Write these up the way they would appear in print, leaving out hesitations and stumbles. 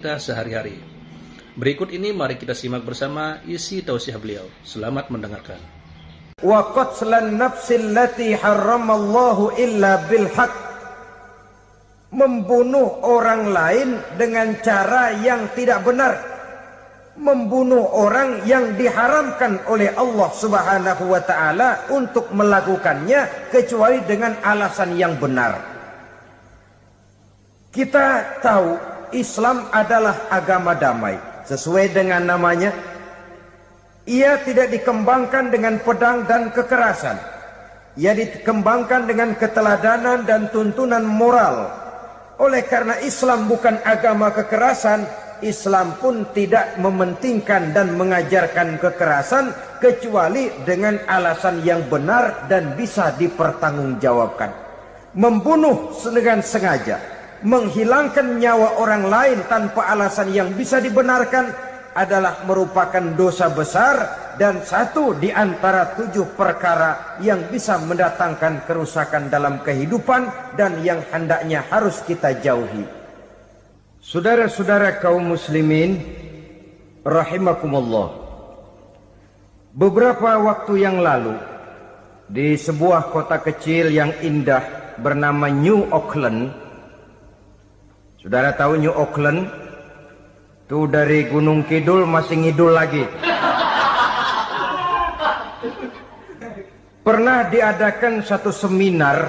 kita sehari-hari. Berikut ini mari kita simak bersama isi tausiah beliau. Selamat mendengarkan. Wa qatlan nafsil lati harramallahu illa bil haq. Membunuh orang lain dengan cara yang tidak benar. Membunuh orang yang diharamkan oleh Allah Subhanahu wa taala untuk melakukannya kecuali dengan alasan yang benar. Kita tahu Islam adalah agama damai. Sesuai dengan namanya, ia tidak dikembangkan dengan pedang dan kekerasan. Ia dikembangkan dengan keteladanan dan tuntunan moral. Oleh karena Islam bukan agama kekerasan, Islam pun tidak mementingkan dan mengajarkan kekerasan kecuali dengan alasan yang benar dan bisa dipertanggungjawabkan. Membunuh dengan sengaja, menghilangkan nyawa orang lain tanpa alasan yang bisa dibenarkan adalah merupakan dosa besar dan satu di antara 7 perkara yang bisa mendatangkan kerusakan dalam kehidupan dan yang hendaknya harus kita jauhi. Saudara-saudara kaum muslimin rahimakumullah, beberapa waktu yang lalu di sebuah kota kecil yang indah bernama New Auckland. Saudara tahu New Auckland? Itu dari Gunung Kidul masih ngidul lagi. Pernah diadakan satu seminar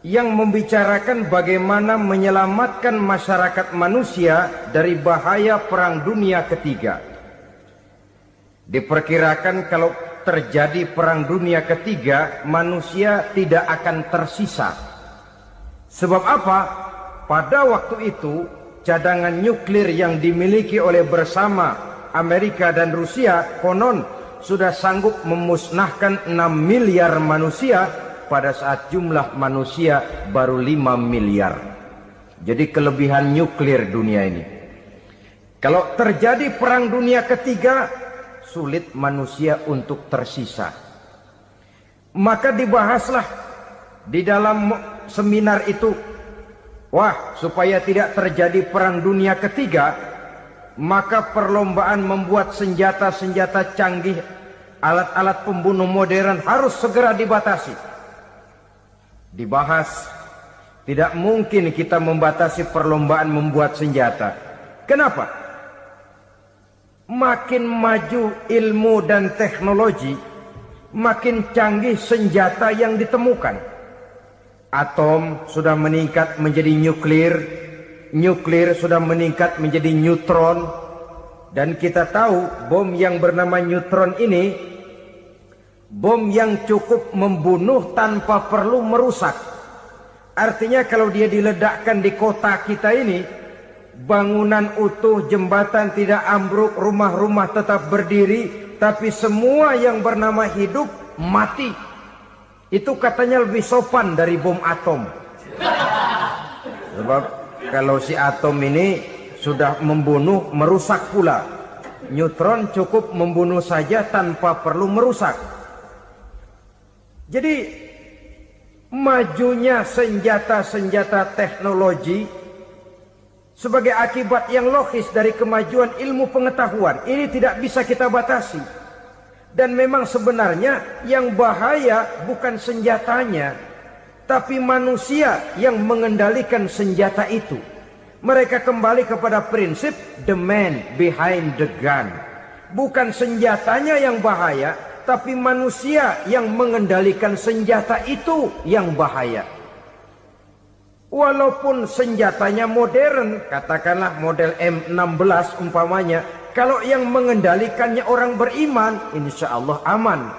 yang membicarakan bagaimana menyelamatkan masyarakat manusia dari bahaya Perang Dunia Ketiga. Diperkirakan kalau terjadi Perang Dunia Ketiga, manusia tidak akan tersisa. Sebab apa? Pada waktu itu, cadangan nuklir yang dimiliki oleh bersama Amerika dan Rusia konon sudah sanggup memusnahkan 6 miliar manusia pada saat jumlah manusia baru 5 miliar. Jadi kelebihan nuklir dunia ini. Kalau terjadi Perang Dunia Ketiga, sulit manusia untuk tersisa. Maka dibahaslah di dalam seminar itu, wah, supaya tidak terjadi Perang Dunia Ketiga, maka perlombaan membuat senjata-senjata canggih, alat-alat pembunuh modern harus segera dibatasi. Dibahas, tidak mungkin kita membatasi perlombaan membuat senjata. Kenapa? Makin maju ilmu dan teknologi, makin canggih senjata yang ditemukan. Atom sudah meningkat menjadi nuklir, nuklir sudah meningkat menjadi neutron, dan kita tahu bom yang bernama neutron ini bom yang cukup membunuh tanpa perlu merusak. Artinya kalau dia diledakkan di kota kita ini, bangunan utuh, jembatan tidak ambruk, rumah-rumah tetap berdiri, tapi semua yang bernama hidup mati. Itu katanya lebih sopan dari bom atom. Sebab kalau si atom ini sudah membunuh, merusak pula. Neutron cukup membunuh saja tanpa perlu merusak. Jadi majunya senjata-senjata teknologi sebagai akibat yang logis dari kemajuan ilmu pengetahuan ini tidak bisa kita batasi. Dan memang sebenarnya yang bahaya bukan senjatanya, tapi manusia yang mengendalikan senjata itu. Mereka kembali kepada prinsip the man behind the gun. Bukan senjatanya yang bahaya, tapi manusia yang mengendalikan senjata itu yang bahaya. Walaupun senjatanya modern, katakanlah model M16 umpamanya, kalau yang mengendalikannya orang beriman, insya Allah aman.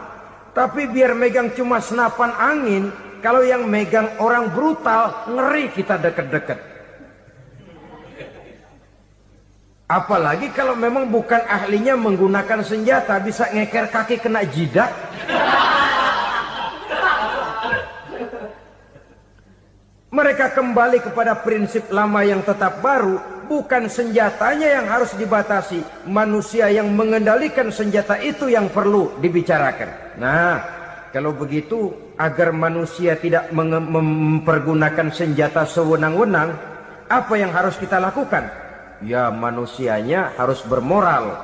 Tapi biar megang cuma senapan angin, kalau yang megang orang brutal, ngeri kita deket-deket. Apalagi kalau memang bukan ahlinya menggunakan senjata, bisa ngeker kaki kena jidat. Mereka kembali kepada prinsip lama yang tetap baru, bukan senjatanya yang harus dibatasi, manusia yang mengendalikan senjata itu yang perlu dibicarakan. Nah, kalau begitu agar manusia tidak mempergunakan senjata sewenang-wenang, apa yang harus kita lakukan? Ya, manusianya harus bermoral.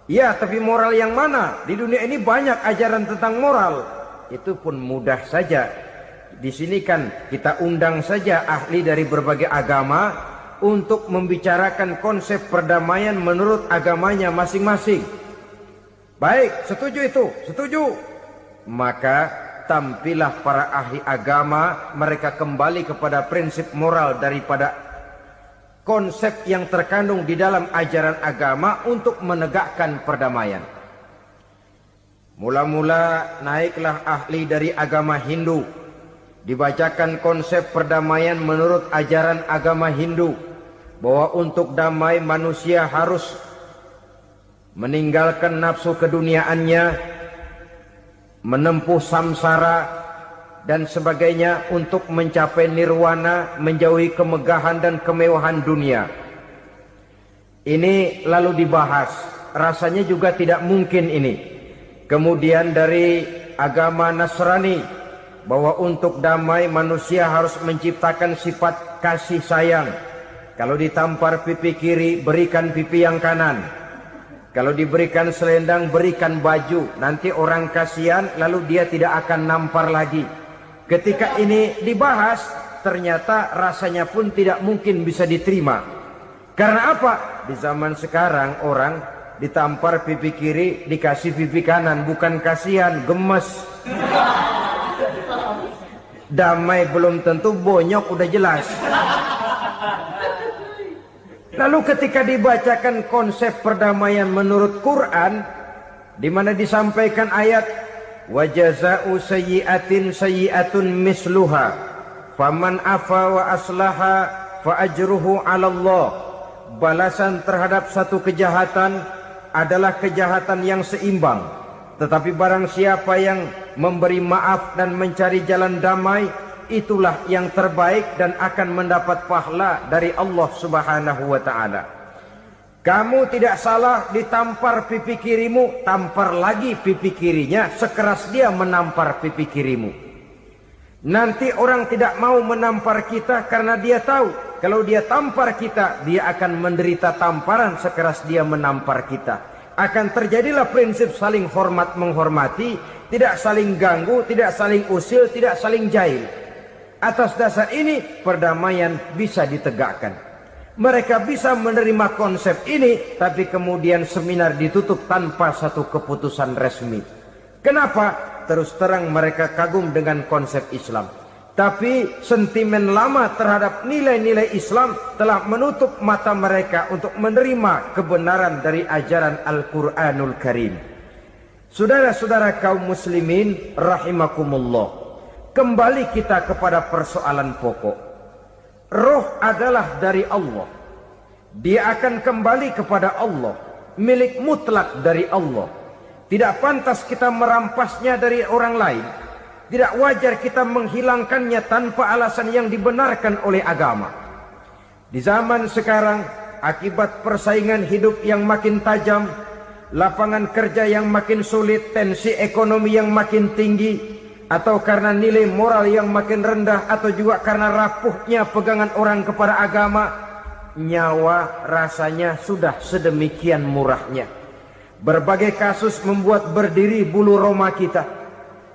Ya, tapi moral yang mana? Di dunia ini banyak ajaran tentang moral. Itu pun mudah saja. Di sini kan kita undang saja ahli dari berbagai agama untuk membicarakan konsep perdamaian menurut agamanya masing-masing. Baik, setuju itu, setuju. Maka tampillah para ahli agama, mereka kembali kepada prinsip moral daripada konsep yang terkandung di dalam ajaran agama untuk menegakkan perdamaian. Mula-mula naiklah ahli dari agama Hindu, dibacakan konsep perdamaian menurut ajaran agama Hindu, bahwa untuk damai manusia harus meninggalkan nafsu keduniaannya, menempuh samsara dan sebagainya untuk mencapai nirwana, menjauhi kemegahan dan kemewahan dunia. Ini lalu dibahas, rasanya juga tidak mungkin ini. Kemudian dari agama Nasrani, bahwa untuk damai manusia harus menciptakan sifat kasih sayang. Kalau ditampar pipi kiri, berikan pipi yang kanan. Kalau diberikan selendang, berikan baju. Nanti orang kasihan, lalu dia tidak akan nampar lagi. Ketika ini dibahas, ternyata rasanya pun tidak mungkin bisa diterima. Karena apa? Di zaman sekarang orang ditampar pipi kiri, dikasih pipi kanan. Bukan kasihan, gemes. Damai belum tentu, bonyok udah jelas. Lalu ketika dibacakan konsep perdamaian menurut Quran, di mana disampaikan ayat wa jazaa'u sayyi'atin sayyi'atun misluha faman afa wa aslaha fa ajruhu 'ala Allah. Balasan terhadap satu kejahatan adalah kejahatan yang seimbang, tetapi barang siapa yang memberi maaf dan mencari jalan damai, itulah yang terbaik dan akan mendapat pahala dari Allah Subhanahu wa taala. Kamu tidak salah ditampar pipi kirimu, tampar lagi pipi kirinya sekeras dia menampar pipi kirimu. Nanti orang tidak mau menampar kita karena dia tahu kalau dia tampar kita, dia akan menderita tamparan sekeras dia menampar kita. Akan terjadilah prinsip saling hormat menghormati, tidak saling ganggu, tidak saling usil, tidak saling jahil. Atas dasar ini perdamaian bisa ditegakkan. Mereka bisa menerima konsep ini, tapi kemudian seminar ditutup tanpa satu keputusan resmi. Kenapa? Terus terang mereka kagum dengan konsep Islam, tapi sentimen lama terhadap nilai-nilai Islam telah menutup mata mereka untuk menerima kebenaran dari ajaran Al-Quranul Karim. Saudara-saudara kaum muslimin rahimakumullah, kembali kita kepada persoalan pokok. Roh adalah dari Allah. Dia akan kembali kepada Allah, milik mutlak dari Allah. Tidak pantas kita merampasnya dari orang lain. Tidak wajar kita menghilangkannya tanpa alasan yang dibenarkan oleh agama. Di zaman sekarang, akibat persaingan hidup yang makin tajam, lapangan kerja yang makin sulit, tensi ekonomi yang makin tinggi, atau karena nilai moral yang makin rendah, atau juga karena rapuhnya pegangan orang kepada agama, nyawa rasanya sudah sedemikian murahnya. Berbagai kasus membuat berdiri bulu roma kita.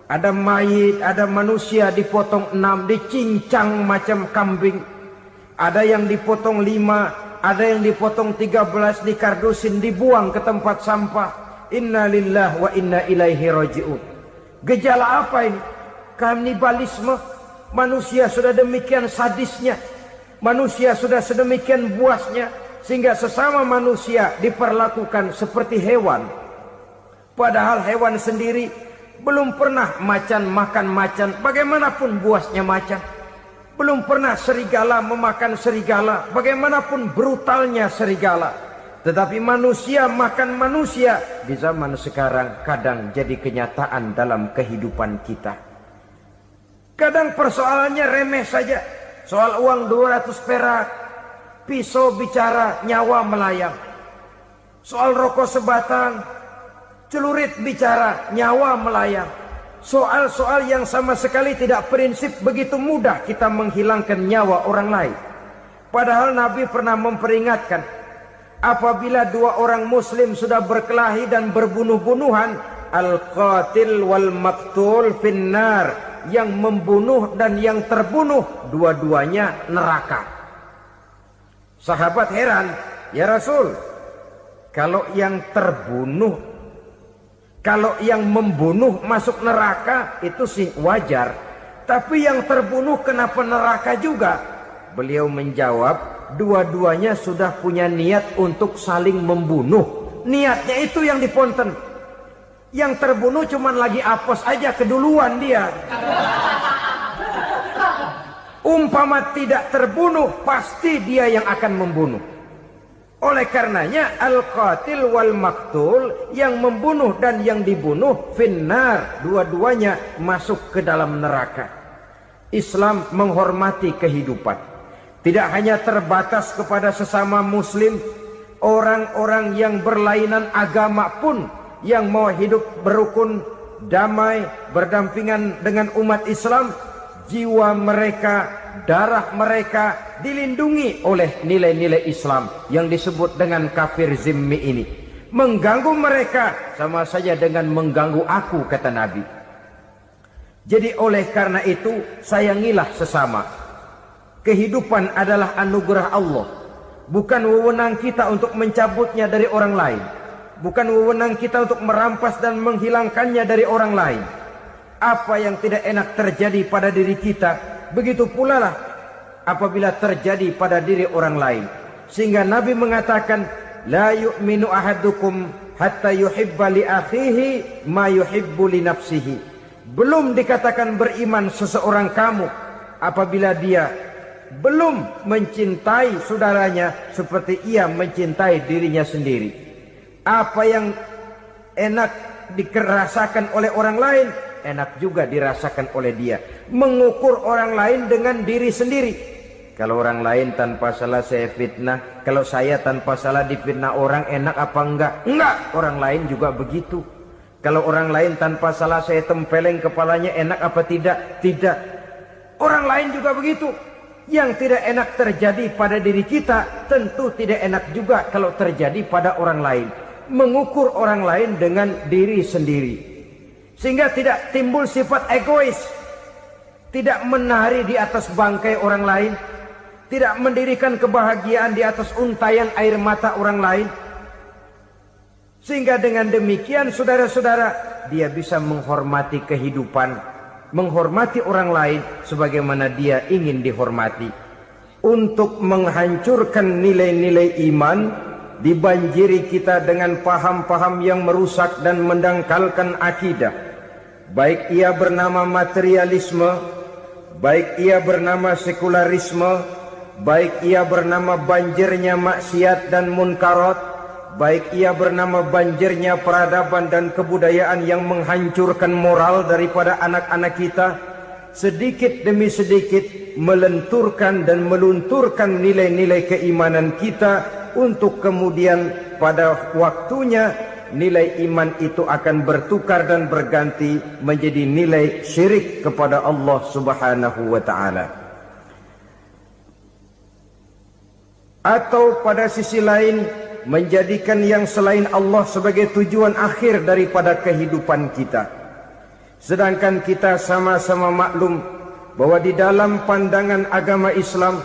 Ada mayit, ada manusia dipotong 6, dicincang macam kambing. Ada yang dipotong 5, ada yang dipotong 13, dikardusin, dibuang ke tempat sampah. Inna lillahi wa inna ilaihi raji'un. Gejala apa ini? Kanibalisme. Manusia sudah demikian sadisnya, manusia sudah sedemikian buasnya, sehingga sesama manusia diperlakukan seperti hewan. Padahal hewan sendiri belum pernah macan makan macan, bagaimanapun buasnya macan. Belum pernah serigala memakan serigala, bagaimanapun brutalnya serigala. Tetapi manusia makan manusia di zaman sekarang kadang jadi kenyataan dalam kehidupan kita. Kadang persoalannya remeh saja. Soal uang 200 perak, pisau bicara, nyawa melayang. Soal rokok sebatang, celurit bicara, nyawa melayang. Soal-soal yang sama sekali tidak prinsip, begitu mudah kita menghilangkan nyawa orang lain. Padahal Nabi pernah memperingatkan, apabila dua orang muslim sudah berkelahi dan berbunuh-bunuhan, al-qatil wal maktul finnar, yang membunuh dan yang terbunuh dua-duanya neraka. Sahabat heran, ya Rasul, kalau yang terbunuh, kalau yang membunuh masuk neraka itu sih wajar, tapi yang terbunuh kenapa neraka juga? Beliau menjawab, dua-duanya sudah punya niat untuk saling membunuh. Niatnya itu yang diponten. Yang terbunuh cuman lagi apes aja, keduluan dia. Umpama tidak terbunuh, pasti dia yang akan membunuh. Oleh karenanya, al-qatil wal maktul, yang membunuh dan yang dibunuh, finnar, dua-duanya masuk ke dalam neraka. Islam menghormati kehidupan. Tidak hanya terbatas kepada sesama muslim, orang-orang yang berlainan agama pun yang mau hidup berukun, damai, berdampingan dengan umat Islam, jiwa mereka, darah mereka dilindungi oleh nilai-nilai Islam yang disebut dengan kafir zimmi ini. Mengganggu mereka sama saja dengan mengganggu aku, kata Nabi. Jadi oleh karena itu, sayangilah sesama. Kehidupan adalah anugerah Allah, bukan wewenang kita untuk mencabutnya dari orang lain, bukan wewenang kita untuk merampas dan menghilangkannya dari orang lain. Apa yang tidak enak terjadi pada diri kita, begitu pula lah apabila terjadi pada diri orang lain. Sehingga Nabi mengatakan, la yu'minu ahadukum hatta yuhibba li akhihi ma yuhibbu li nafsihi. Belum dikatakan beriman seseorang kamu apabila dia belum mencintai saudaranya seperti ia mencintai dirinya sendiri. Apa yang enak dirasakan oleh orang lain, enak juga dirasakan oleh dia. Mengukur orang lain dengan diri sendiri. Kalau orang lain tanpa salah saya fitnah, kalau saya tanpa salah difitnah orang, enak apa enggak? Enggak, orang lain juga begitu. Kalau orang lain tanpa salah saya tempeleng kepalanya, enak apa tidak? Tidak. Orang lain juga begitu. Yang tidak enak terjadi pada diri kita, tentu tidak enak juga kalau terjadi pada orang lain. Mengukur orang lain dengan diri sendiri, sehingga tidak timbul sifat egois, tidak menari di atas bangkai orang lain, tidak mendirikan kebahagiaan di atas untayan air mata orang lain. Sehingga dengan demikian, saudara-saudara, dia bisa menghormati kehidupan, menghormati orang lain sebagaimana dia ingin dihormati. Untuk menghancurkan nilai-nilai iman, dibanjiri kita dengan paham-paham yang merusak dan mendangkalkan akidah. Baik ia bernama materialisme, baik ia bernama sekularisme, baik ia bernama banjirnya maksiat dan munkarat, baik ia bernama banjirnya peradaban dan kebudayaan yang menghancurkan moral daripada anak-anak kita, sedikit demi sedikit melenturkan dan melunturkan nilai-nilai keimanan kita, untuk kemudian pada waktunya nilai iman itu akan bertukar dan berganti menjadi nilai syirik kepada Allah Subhanahu wa ta'ala. Atau pada sisi lain, menjadikan yang selain Allah sebagai tujuan akhir daripada kehidupan kita. Sedangkan kita sama-sama maklum bahwa di dalam pandangan agama Islam,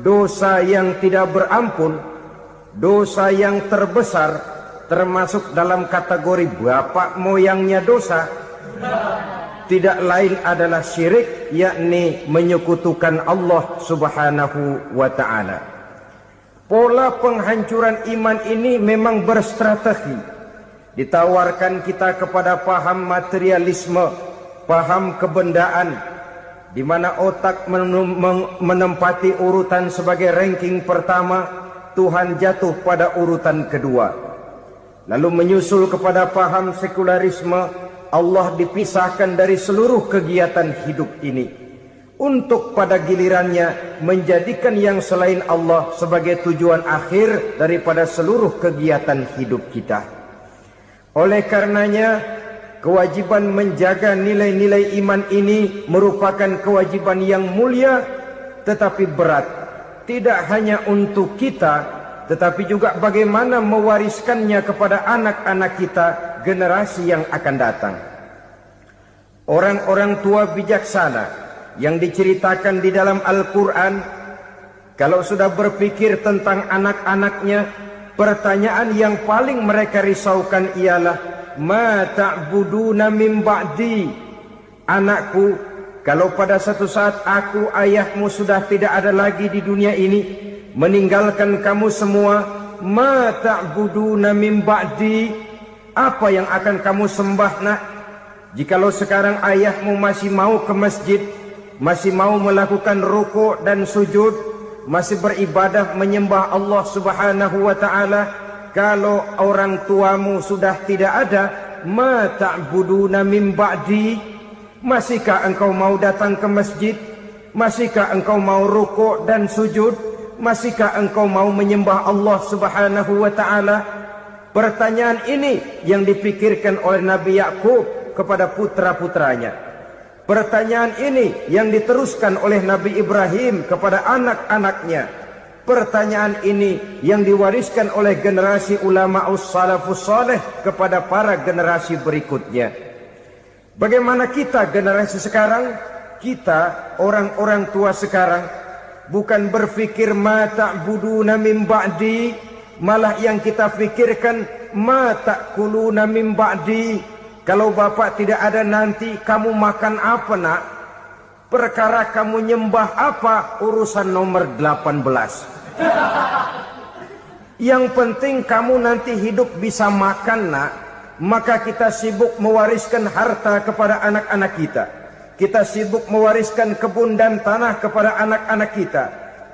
dosa yang tidak berampun, dosa yang terbesar, termasuk dalam kategori bapak moyangnya dosa, tidak lain adalah syirik, yakni menyekutukan Allah Subhanahu wa ta'ala. Pola penghancuran iman ini memang berstrategi. Ditawarkan kita kepada paham materialisme, paham kebendaan, di mana otak menempati urutan sebagai ranking pertama, Tuhan jatuh pada urutan kedua. Lalu menyusul kepada paham sekularisme, Allah dipisahkan dari seluruh kegiatan hidup ini, untuk pada gilirannya menjadikan yang selain Allah sebagai tujuan akhir daripada seluruh kegiatan hidup kita. Oleh karenanya, kewajiban menjaga nilai-nilai iman ini merupakan kewajiban yang mulia tetapi berat. tidak hanya untuk kita, tetapi juga bagaimana mewariskannya kepada anak-anak kita, generasi yang akan datang. Orang-orang tua bijaksana yang diceritakan di dalam Al-Quran, kalau sudah berpikir tentang anak-anaknya, pertanyaan yang paling mereka risaukan ialah, ma ta'buduna min ba'di. Anakku, kalau pada satu saat aku, ayahmu sudah tidak ada lagi di dunia ini, meninggalkan kamu semua, ma ta'buduna min ba'di, apa yang akan kamu sembah nak? Jikalau sekarang ayahmu masih mau ke masjid, masih mau melakukan rukuk dan sujud, masih beribadah menyembah Allah Subhanahu wa ta'ala, kalau orang tuamu sudah tidak ada, ma ta'buduna min ba'di, masihkah engkau mau datang ke masjid? Masihkah engkau mau rukuk dan sujud? Masihkah engkau mau menyembah Allah Subhanahu wa ta'ala? Pertanyaan ini yang dipikirkan oleh Nabi Yakub kepada putra-putranya. Pertanyaan ini yang diteruskan oleh Nabi Ibrahim kepada anak-anaknya. Pertanyaan ini yang diwariskan oleh generasi ulama'us salafus saleh kepada para generasi berikutnya. Bagaimana kita generasi sekarang? Kita orang-orang tua sekarang bukan berfikir ma ta'buduna min ba'di, malah yang kita fikirkan ma ta'kuluna min ba'di. Kalau bapak tidak ada nanti kamu makan apa nak? Perkara kamu nyembah apa, urusan nomor 18. Yang penting kamu nanti hidup bisa makan nak. Maka kita sibuk mewariskan harta kepada anak-anak kita. Kita sibuk mewariskan kebun dan tanah kepada anak-anak kita.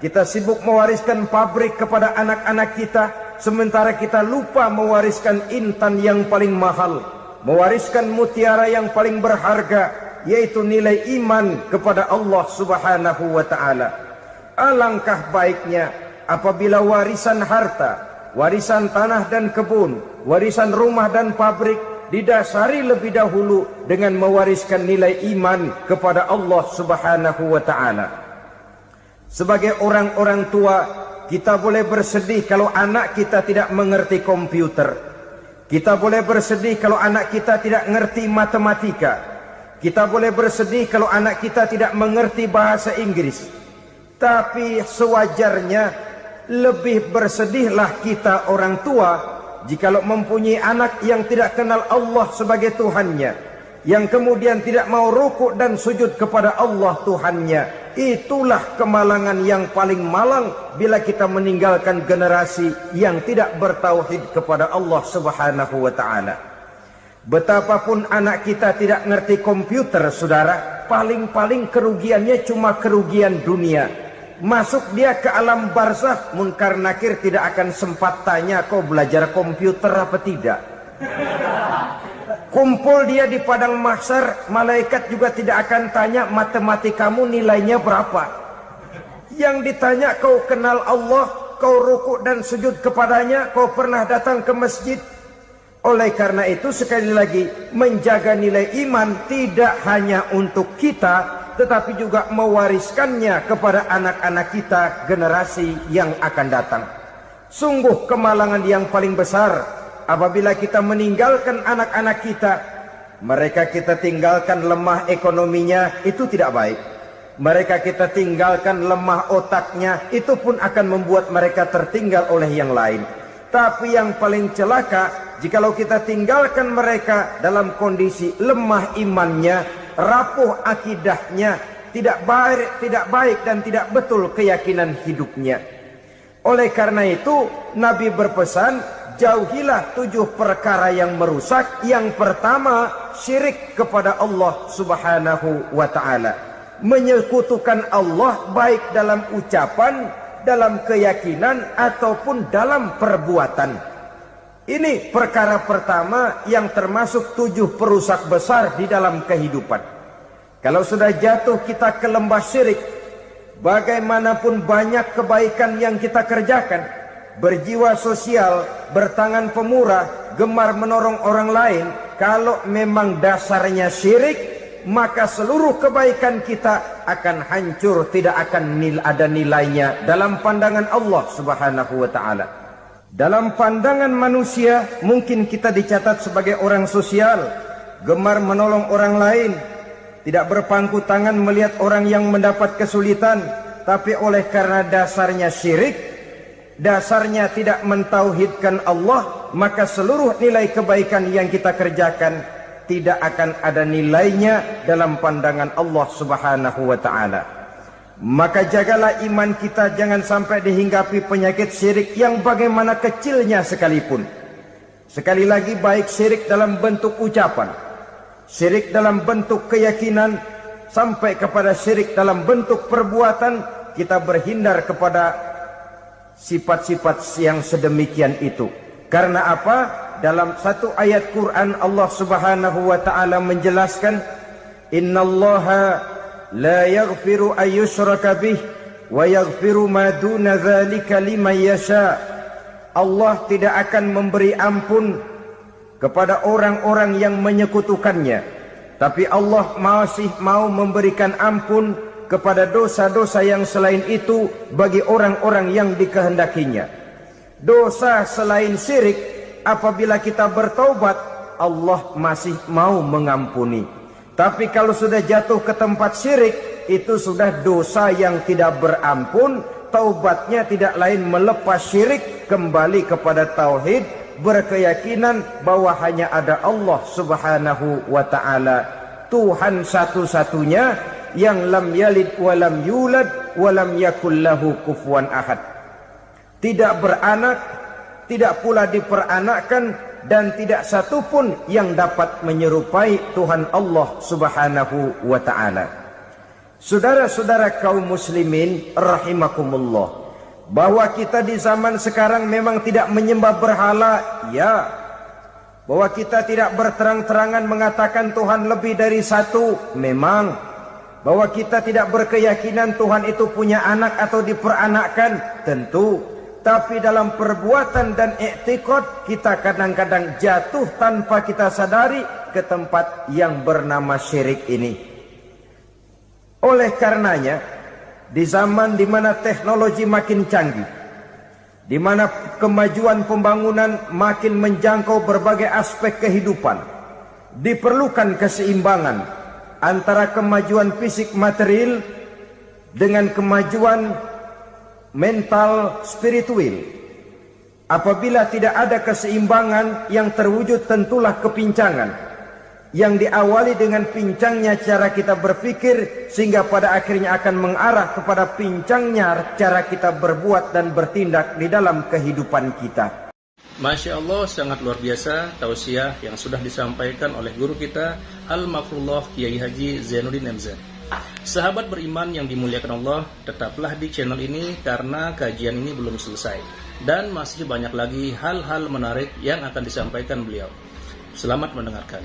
Kita sibuk mewariskan pabrik kepada anak-anak kita, sementara kita lupa mewariskan intan yang paling mahal, mewariskan mutiara yang paling berharga, yaitu nilai iman kepada Allah Subhanahu wa ta'ala. Alangkah baiknya apabila warisan harta, warisan tanah dan kebun, warisan rumah dan pabrik didasari lebih dahulu dengan mewariskan nilai iman kepada Allah Subhanahu wa ta'ala. Sebagai orang-orang tua, kita boleh bersedih kalau anak kita tidak mengerti komputer. Kita boleh bersedih kalau anak kita tidak mengerti matematika. Kita boleh bersedih kalau anak kita tidak mengerti bahasa Inggris. Tapi sewajarnya lebih bersedihlah kita orang tua jikalau mempunyai anak yang tidak kenal Allah sebagai Tuhannya, yang kemudian tidak mau rukuk dan sujud kepada Allah Tuhannya. Itulah kemalangan yang paling malang bila kita meninggalkan generasi yang tidak bertauhid kepada Allah Subhanahu wa ta'ala. Betapapun anak kita tidak ngerti komputer, saudara, paling-paling kerugiannya cuma kerugian dunia. Masuk dia ke alam barzakh, munkar nakir tidak akan sempat tanya kau belajar komputer apa tidak. Kumpul dia di padang mahsyar, malaikat juga tidak akan tanya matematikamu nilainya berapa. Yang ditanya kau kenal Allah, kau rukuk dan sujud kepadanya, kau pernah datang ke masjid. Oleh karena itu sekali lagi, menjaga nilai iman tidak hanya untuk kita, tetapi juga mewariskannya kepada anak-anak kita, generasi yang akan datang. Sungguh kemalangan yang paling besar apabila kita meninggalkan anak-anak kita. Mereka kita tinggalkan lemah ekonominya, itu tidak baik. Mereka kita tinggalkan lemah otaknya, itu pun akan membuat mereka tertinggal oleh yang lain. Tapi yang paling celaka, jikalau kita tinggalkan mereka dalam kondisi lemah imannya, rapuh akidahnya, tidak baik dan tidak betul keyakinan hidupnya. Oleh karena itu Nabi berpesan, jauhilah 7 perkara yang merusak. Yang pertama, syirik kepada Allah Subhanahu wa ta'ala, menyekutukan Allah baik dalam ucapan, dalam keyakinan ataupun dalam perbuatan. Ini perkara pertama yang termasuk 7 perusak besar di dalam kehidupan. Kalau sudah jatuh kita ke lembah syirik, bagaimanapun banyak kebaikan yang kita kerjakan, berjiwa sosial, bertangan pemurah, gemar menolong orang lain, kalau memang dasarnya syirik, maka seluruh kebaikan kita akan hancur, tidak akan ada nilainya dalam pandangan Allah Subhanahu wa taala. Dalam pandangan manusia mungkin kita dicatat sebagai orang sosial, gemar menolong orang lain, tidak berpangku tangan melihat orang yang mendapat kesulitan, tapi oleh karena dasarnya syirik, dasarnya tidak mentauhidkan Allah, maka seluruh nilai kebaikan yang kita kerjakan tidak akan ada nilainya dalam pandangan Allah Subhanahu wa taala. Maka jagalah iman kita jangan sampai dihinggapi penyakit syirik yang bagaimana kecilnya sekalipun. Sekali lagi, baik syirik dalam bentuk ucapan, syirik dalam bentuk keyakinan, sampai kepada syirik dalam bentuk perbuatan, kita berhindar kepada sifat-sifat yang sedemikian itu. Karena apa? Dalam satu ayat Quran Allah Subhanahu wa taala menjelaskan, innallaha la yaghfiru ayyushraka bih wa yaghfiru ma duna dzalika liman yasha. Allah tidak akan memberi ampun kepada orang-orang yang menyekutukannya, tapi Allah masih mau memberikan ampun kepada dosa-dosa yang selain itu bagi orang-orang yang dikehendakinya. Dosa selain syirik, apabila kita bertaubat, Allah masih mau mengampuni. Tapi kalau sudah jatuh ke tempat syirik, itu sudah dosa yang tidak berampun. Taubatnya tidak lain melepas syirik, kembali kepada tauhid, berkeyakinan bahwa hanya ada Allah Subhanahu wa taala, Tuhan satu-satunya yang lam yalid wa lam yulad wa lam yakul lahu kufuwan ahad. Tidak beranak, tidak pula diperanakkan, dan tidak satupun yang dapat menyerupai Tuhan Allah Subhanahu wa taala. Saudara-saudara kaum muslimin rahimakumullah, bahwa kita di zaman sekarang memang tidak menyembah berhala, ya. Bahwa kita tidak berterang-terangan mengatakan Tuhan lebih dari satu, memang. Bahwa kita tidak berkeyakinan Tuhan itu punya anak atau diperanakkan, tentu. Tapi dalam perbuatan dan i'tiqad kita kadang-kadang jatuh tanpa kita sadari ke tempat yang bernama syirik ini. Oleh karenanya, di zaman di mana teknologi makin canggih, di mana kemajuan pembangunan makin menjangkau berbagai aspek kehidupan, diperlukan keseimbangan antara kemajuan fisik material dengan kemajuan mental spiritual. Apabila tidak ada keseimbangan yang terwujud, tentulah kepincangan yang diawali dengan pincangnya cara kita berpikir, sehingga pada akhirnya akan mengarah kepada pincangnya cara kita berbuat dan bertindak di dalam kehidupan kita. Masya Allah, sangat luar biasa tausiah yang sudah disampaikan oleh guru kita Al-Mafrullah Kiai Haji Zainuddin MZ. Sahabat beriman yang dimuliakan Allah, tetaplah di channel ini karena kajian ini belum selesai dan masih banyak lagi hal-hal menarik yang akan disampaikan beliau. Selamat mendengarkan.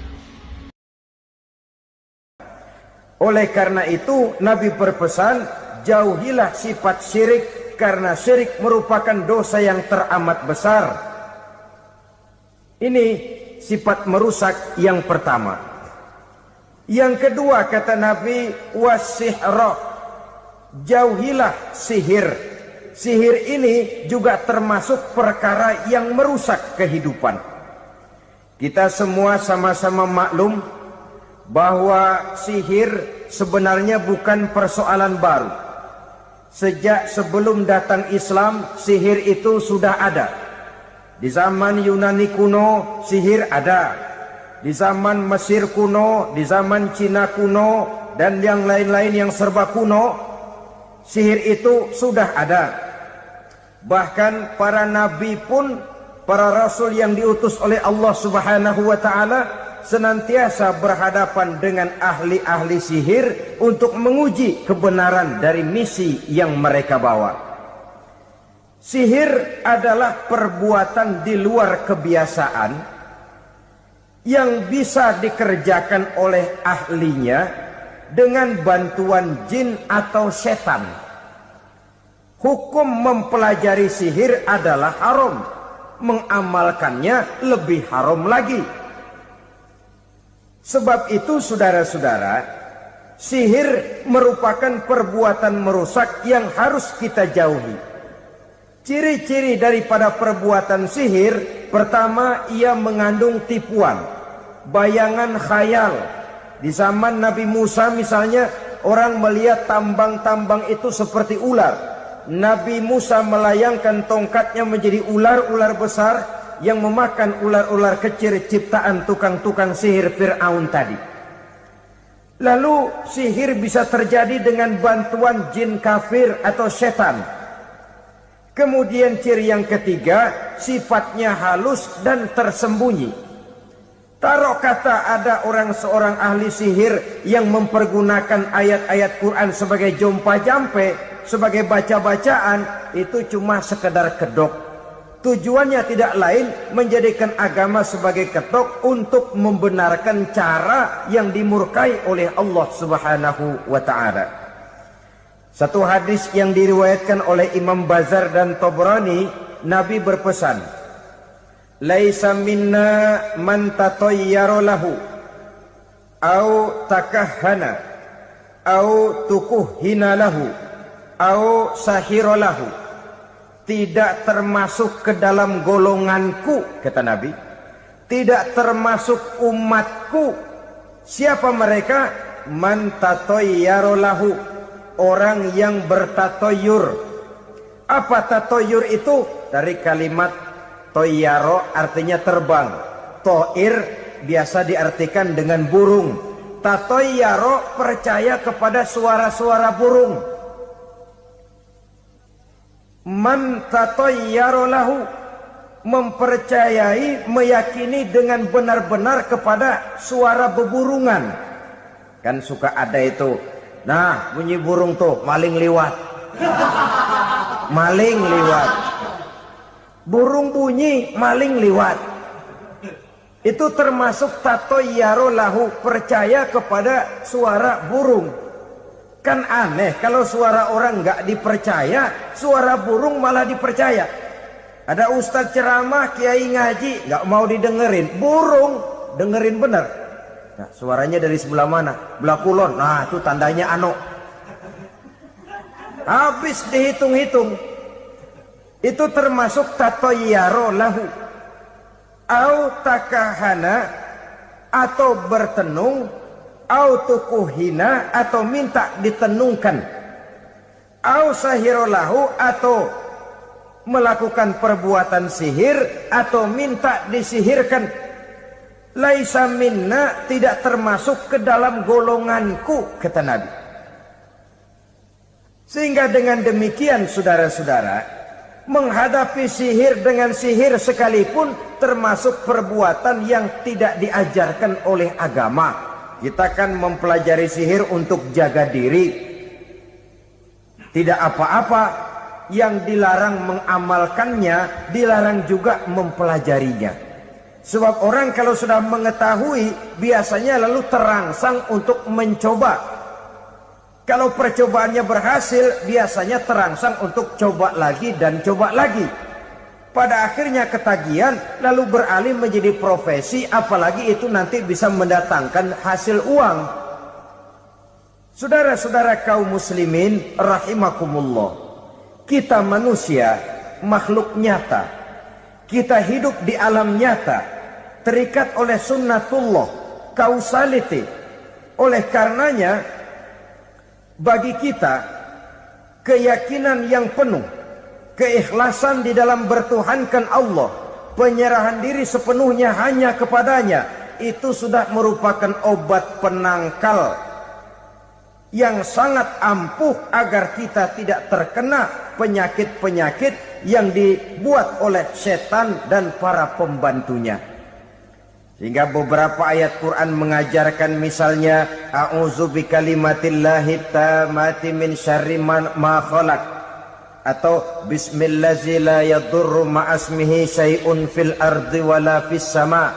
Oleh karena itu Nabi berpesan, jauhilah sifat syirik, karena syirik merupakan dosa yang teramat besar. Ini sifat merusak yang pertama. Yang kedua, kata Nabi, wasihra, jauhilah sihir. Sihir ini juga termasuk perkara yang merusak kehidupan. Kita semua sama-sama maklum bahwa sihir sebenarnya bukan persoalan baru. Sejak sebelum datang Islam, sihir itu sudah ada. Di zaman Yunani kuno, sihir ada. Di zaman Mesir kuno, di zaman Cina kuno, dan yang lain-lain yang serba kuno, sihir itu sudah ada. Bahkan para nabi pun, para rasul yang diutus oleh Allah Subhanahu wa taala, senantiasa berhadapan dengan ahli-ahli sihir untuk menguji kebenaran dari misi yang mereka bawa. Sihir adalah perbuatan di luar kebiasaan yang bisa dikerjakan oleh ahlinya dengan bantuan jin atau setan. Hukum mempelajari sihir adalah haram, mengamalkannya lebih haram lagi. Sebab itu saudara-saudara, Sihir merupakan perbuatan merusak yang harus kita jauhi. Ciri-ciri daripada perbuatan sihir, pertama, ia mengandung tipuan, bayangan khayal. Di zaman Nabi Musa misalnya, orang melihat tambang-tambang itu seperti ular. Nabi Musa melayangkan tongkatnya menjadi ular-ular besar yang memakan ular-ular kecil ciptaan tukang-tukang sihir Fir'aun tadi. Lalu sihir bisa terjadi dengan bantuan jin kafir atau setan. Kemudian ciri yang ketiga, sifatnya halus dan tersembunyi. Taruh kata ada seorang ahli sihir yang mempergunakan ayat-ayat Quran sebagai jompa-jampe, sebagai baca-bacaan, itu cuma sekedar kedok. Tujuannya tidak lain menjadikan agama sebagai ketok untuk membenarkan cara yang dimurkai oleh Allah Subhanahu wa ta'ala. Satu hadis yang diriwayatkan oleh Imam Bazar dan Tabrani, Nabi berpesan, "Laisa minna man tatayyara lahu au takahhana au tukuhhina lahu au sahira lahu." Tidak termasuk ke dalam golonganku, kata Nabi. Tidak termasuk umatku. Siapa mereka? Man tatayyara lahu, orang yang bertatoyur. Apa tatoyur itu? Dari kalimat toyaro, artinya terbang. Toir biasa diartikan dengan burung. Tatoyaro percaya kepada suara-suara burung. Man tatayyara lahu, mempercayai, meyakini dengan benar-benar kepada suara beburungan. Kan suka ada itu, nah bunyi burung tuh, maling liwat. Maling liwat. Burung bunyi, maling liwat. Itu termasuk tatayyara lahu, percaya kepada suara burung. Kan aneh kalau suara orang nggak dipercaya, suara burung malah dipercaya. Ada ustadz ceramah, kiai ngaji, nggak mau didengerin, burung dengerin bener. Nah, suaranya dari sebelah mana? Belah kulon. Nah, itu tandanya ano. Habis dihitung-hitung. Itu termasuk tatayyara lahu. Au takahana, atau bertenung, au tukuhina, atau minta ditenungkan, au sahirolahu, atau melakukan perbuatan sihir, atau minta disihirkan. Laisa minna, tidak termasuk ke dalam golonganku, kata Nabi. Sehingga dengan demikian saudara-saudara, menghadapi sihir dengan sihir sekalipun termasuk perbuatan yang tidak diajarkan oleh agama. Kita kan mempelajari sihir untuk jaga diri. Tidak apa-apa, yang dilarang mengamalkannya, dilarang juga mempelajarinya. Sebab orang kalau sudah mengetahui, biasanya lalu terangsang untuk mencoba. Kalau percobaannya berhasil, biasanya terangsang untuk coba lagi dan coba lagi. Pada akhirnya ketagihan, lalu beralih menjadi profesi, apalagi itu nanti bisa mendatangkan hasil uang. Saudara-saudara kaum muslimin rahimakumullah, kita manusia makhluk nyata. Kita hidup di alam nyata, terikat oleh sunnatullah, causality. Oleh karenanya, bagi kita keyakinan yang penuh, keikhlasan di dalam bertuhankan Allah, penyerahan diri sepenuhnya hanya kepadanya, itu sudah merupakan obat penangkal yang sangat ampuh agar kita tidak terkena penyakit-penyakit yang dibuat oleh setan dan para pembantunya. Sehingga beberapa ayat Quran mengajarkan, misalnya a'udzu bikalimatillahi tammati min syarri ma khalaq, atau bismillazi la yadurru ma'asmihi syai'un fil ardi wala fis sama,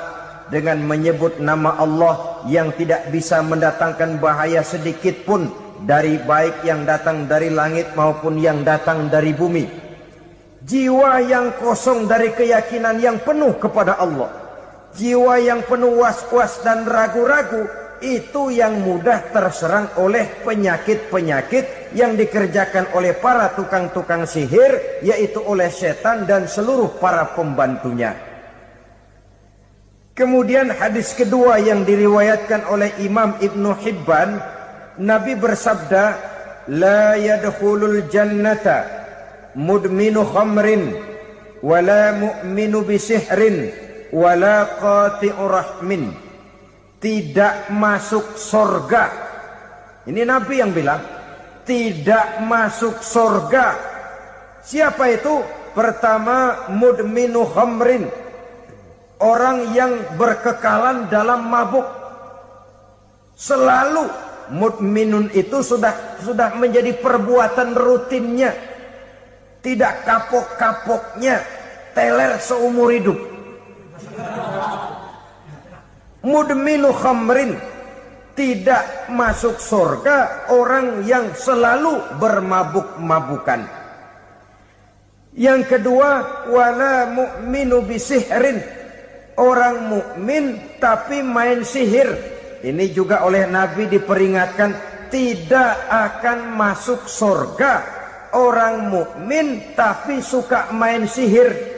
dengan menyebut nama Allah yang tidak bisa mendatangkan bahaya sedikit pun, dari baik yang datang dari langit maupun yang datang dari bumi. Jiwa yang kosong dari keyakinan yang penuh kepada Allah, jiwa yang penuh was-was dan ragu-ragu, itu yang mudah terserang oleh penyakit-penyakit yang dikerjakan oleh para tukang-tukang sihir, yaitu oleh setan dan seluruh para pembantunya. Kemudian hadis kedua yang diriwayatkan oleh Imam Ibnu Hibban, Nabi bersabda, la yadkhulul jannata mudminu khamrin wala mu'minu bisihrin wala qati'u rahmin. Tidak masuk surga. Ini Nabi yang bilang, tidak masuk surga. Siapa itu? Pertama, mudminu khamrin, orang yang berkekalan dalam mabuk. Selalu mudminun itu sudah menjadi perbuatan rutinnya, tidak kapok-kapoknya, teler seumur hidup. Mudminu khamrin, tidak masuk surga orang yang selalu bermabuk-mabukan. Yang kedua, wala mu'minu bisihrin, orang mukmin tapi main sihir. Ini juga oleh Nabi diperingatkan, tidak akan masuk surga orang mukmin tapi suka main sihir.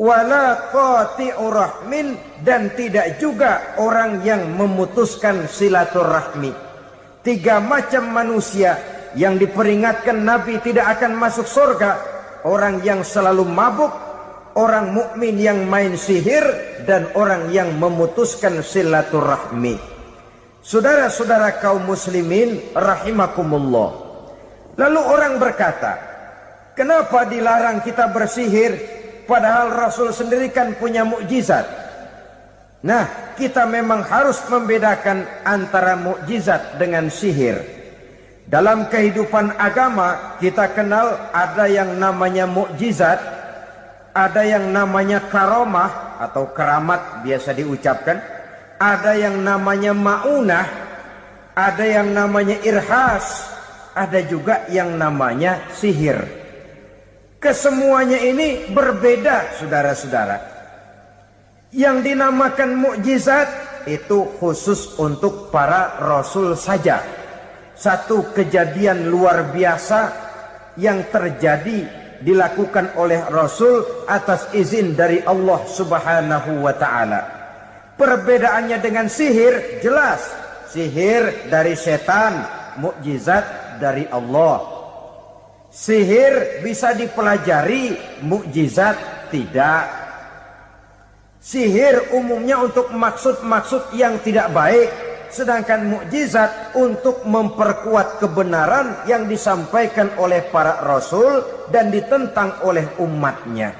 Wala qati'u rahmin, dan tidak juga orang yang memutuskan silaturahmi. Tiga macam manusia yang diperingatkan Nabi tidak akan masuk surga: orang yang selalu mabuk, orang mukmin yang main sihir, dan orang yang memutuskan silaturahmi. Saudara-saudara kaum muslimin rahimakumullah. Lalu orang berkata, kenapa dilarang kita bersihir? Padahal Rasul sendiri kan punya mukjizat. Nah, kita memang harus membedakan antara mukjizat dengan sihir. Dalam kehidupan agama kita kenal ada yang namanya mukjizat, ada yang namanya karomah atau keramat biasa diucapkan, ada yang namanya maunah, ada yang namanya irhas, ada juga yang namanya sihir. Kesemuanya ini berbeda, saudara-saudara. Yang dinamakan mukjizat itu khusus untuk para rasul saja. Satu kejadian luar biasa yang terjadi dilakukan oleh rasul atas izin dari Allah Subhanahu wa taala. Perbedaannya dengan sihir jelas. Sihir dari setan, mukjizat dari Allah. Sihir bisa dipelajari, mukjizat tidak. Sihir umumnya untuk maksud-maksud yang tidak baik, sedangkan mukjizat untuk memperkuat kebenaran yang disampaikan oleh para rasul dan ditentang oleh umatnya.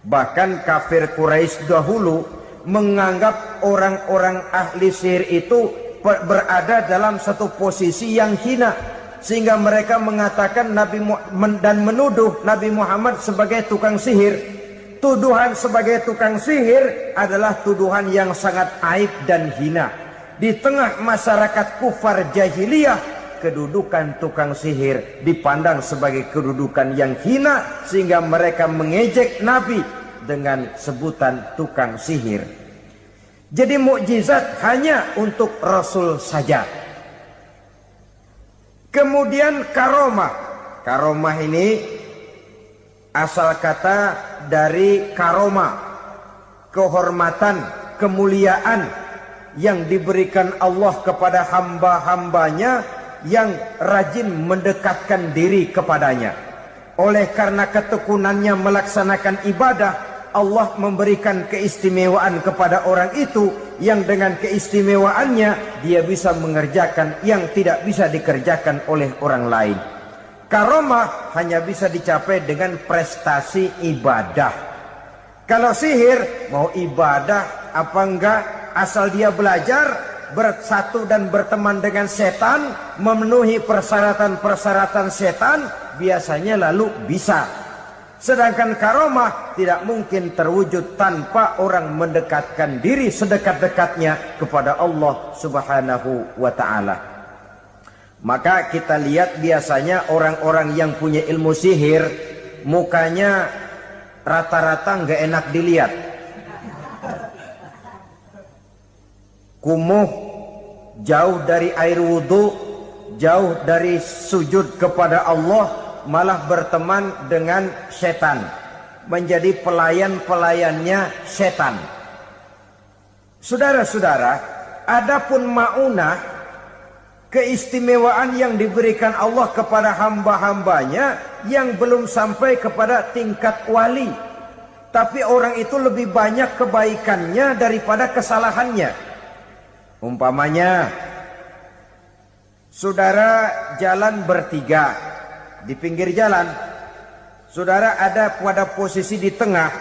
Bahkan kafir Quraisy dahulu menganggap orang-orang ahli sihir itu berada dalam satu posisi yang hina, sehingga mereka mengatakan dan menuduh Nabi Muhammad sebagai tukang sihir. Tuduhan sebagai tukang sihir adalah tuduhan yang sangat aib dan hina. Di tengah masyarakat kufar jahiliyah, kedudukan tukang sihir dipandang sebagai kedudukan yang hina, sehingga mereka mengejek Nabi dengan sebutan tukang sihir. Jadi mukjizat hanya untuk Rasul saja. Kemudian karomah. Karomah ini asal kata dari karomah, kehormatan, kemuliaan yang diberikan Allah kepada hamba-hambanya yang rajin mendekatkan diri kepadanya. Oleh karena ketekunannya melaksanakan ibadah, Allah memberikan keistimewaan kepada orang itu, yang dengan keistimewaannya dia bisa mengerjakan yang tidak bisa dikerjakan oleh orang lain. Karomah hanya bisa dicapai dengan prestasi ibadah. Kalau sihir, mau ibadah apa enggak, asal dia belajar, bersatu dan berteman dengan setan, memenuhi persyaratan-persyaratan setan, biasanya lalu bisa. Sedangkan karomah tidak mungkin terwujud tanpa orang mendekatkan diri sedekat-dekatnya kepada Allah Subhanahu wa ta'ala. Maka kita lihat biasanya orang-orang yang punya ilmu sihir, mukanya rata-rata nggak enak dilihat. Kumuh, jauh dari air wudhu, jauh dari sujud kepada Allah, malah berteman dengan setan, menjadi pelayan-pelayannya setan. Saudara-saudara, adapun maunah, keistimewaan yang diberikan Allah kepada hamba-hambanya yang belum sampai kepada tingkat wali, tapi orang itu lebih banyak kebaikannya daripada kesalahannya. Umpamanya, saudara jalan bertiga di pinggir jalan, saudara ada pada posisi di tengah,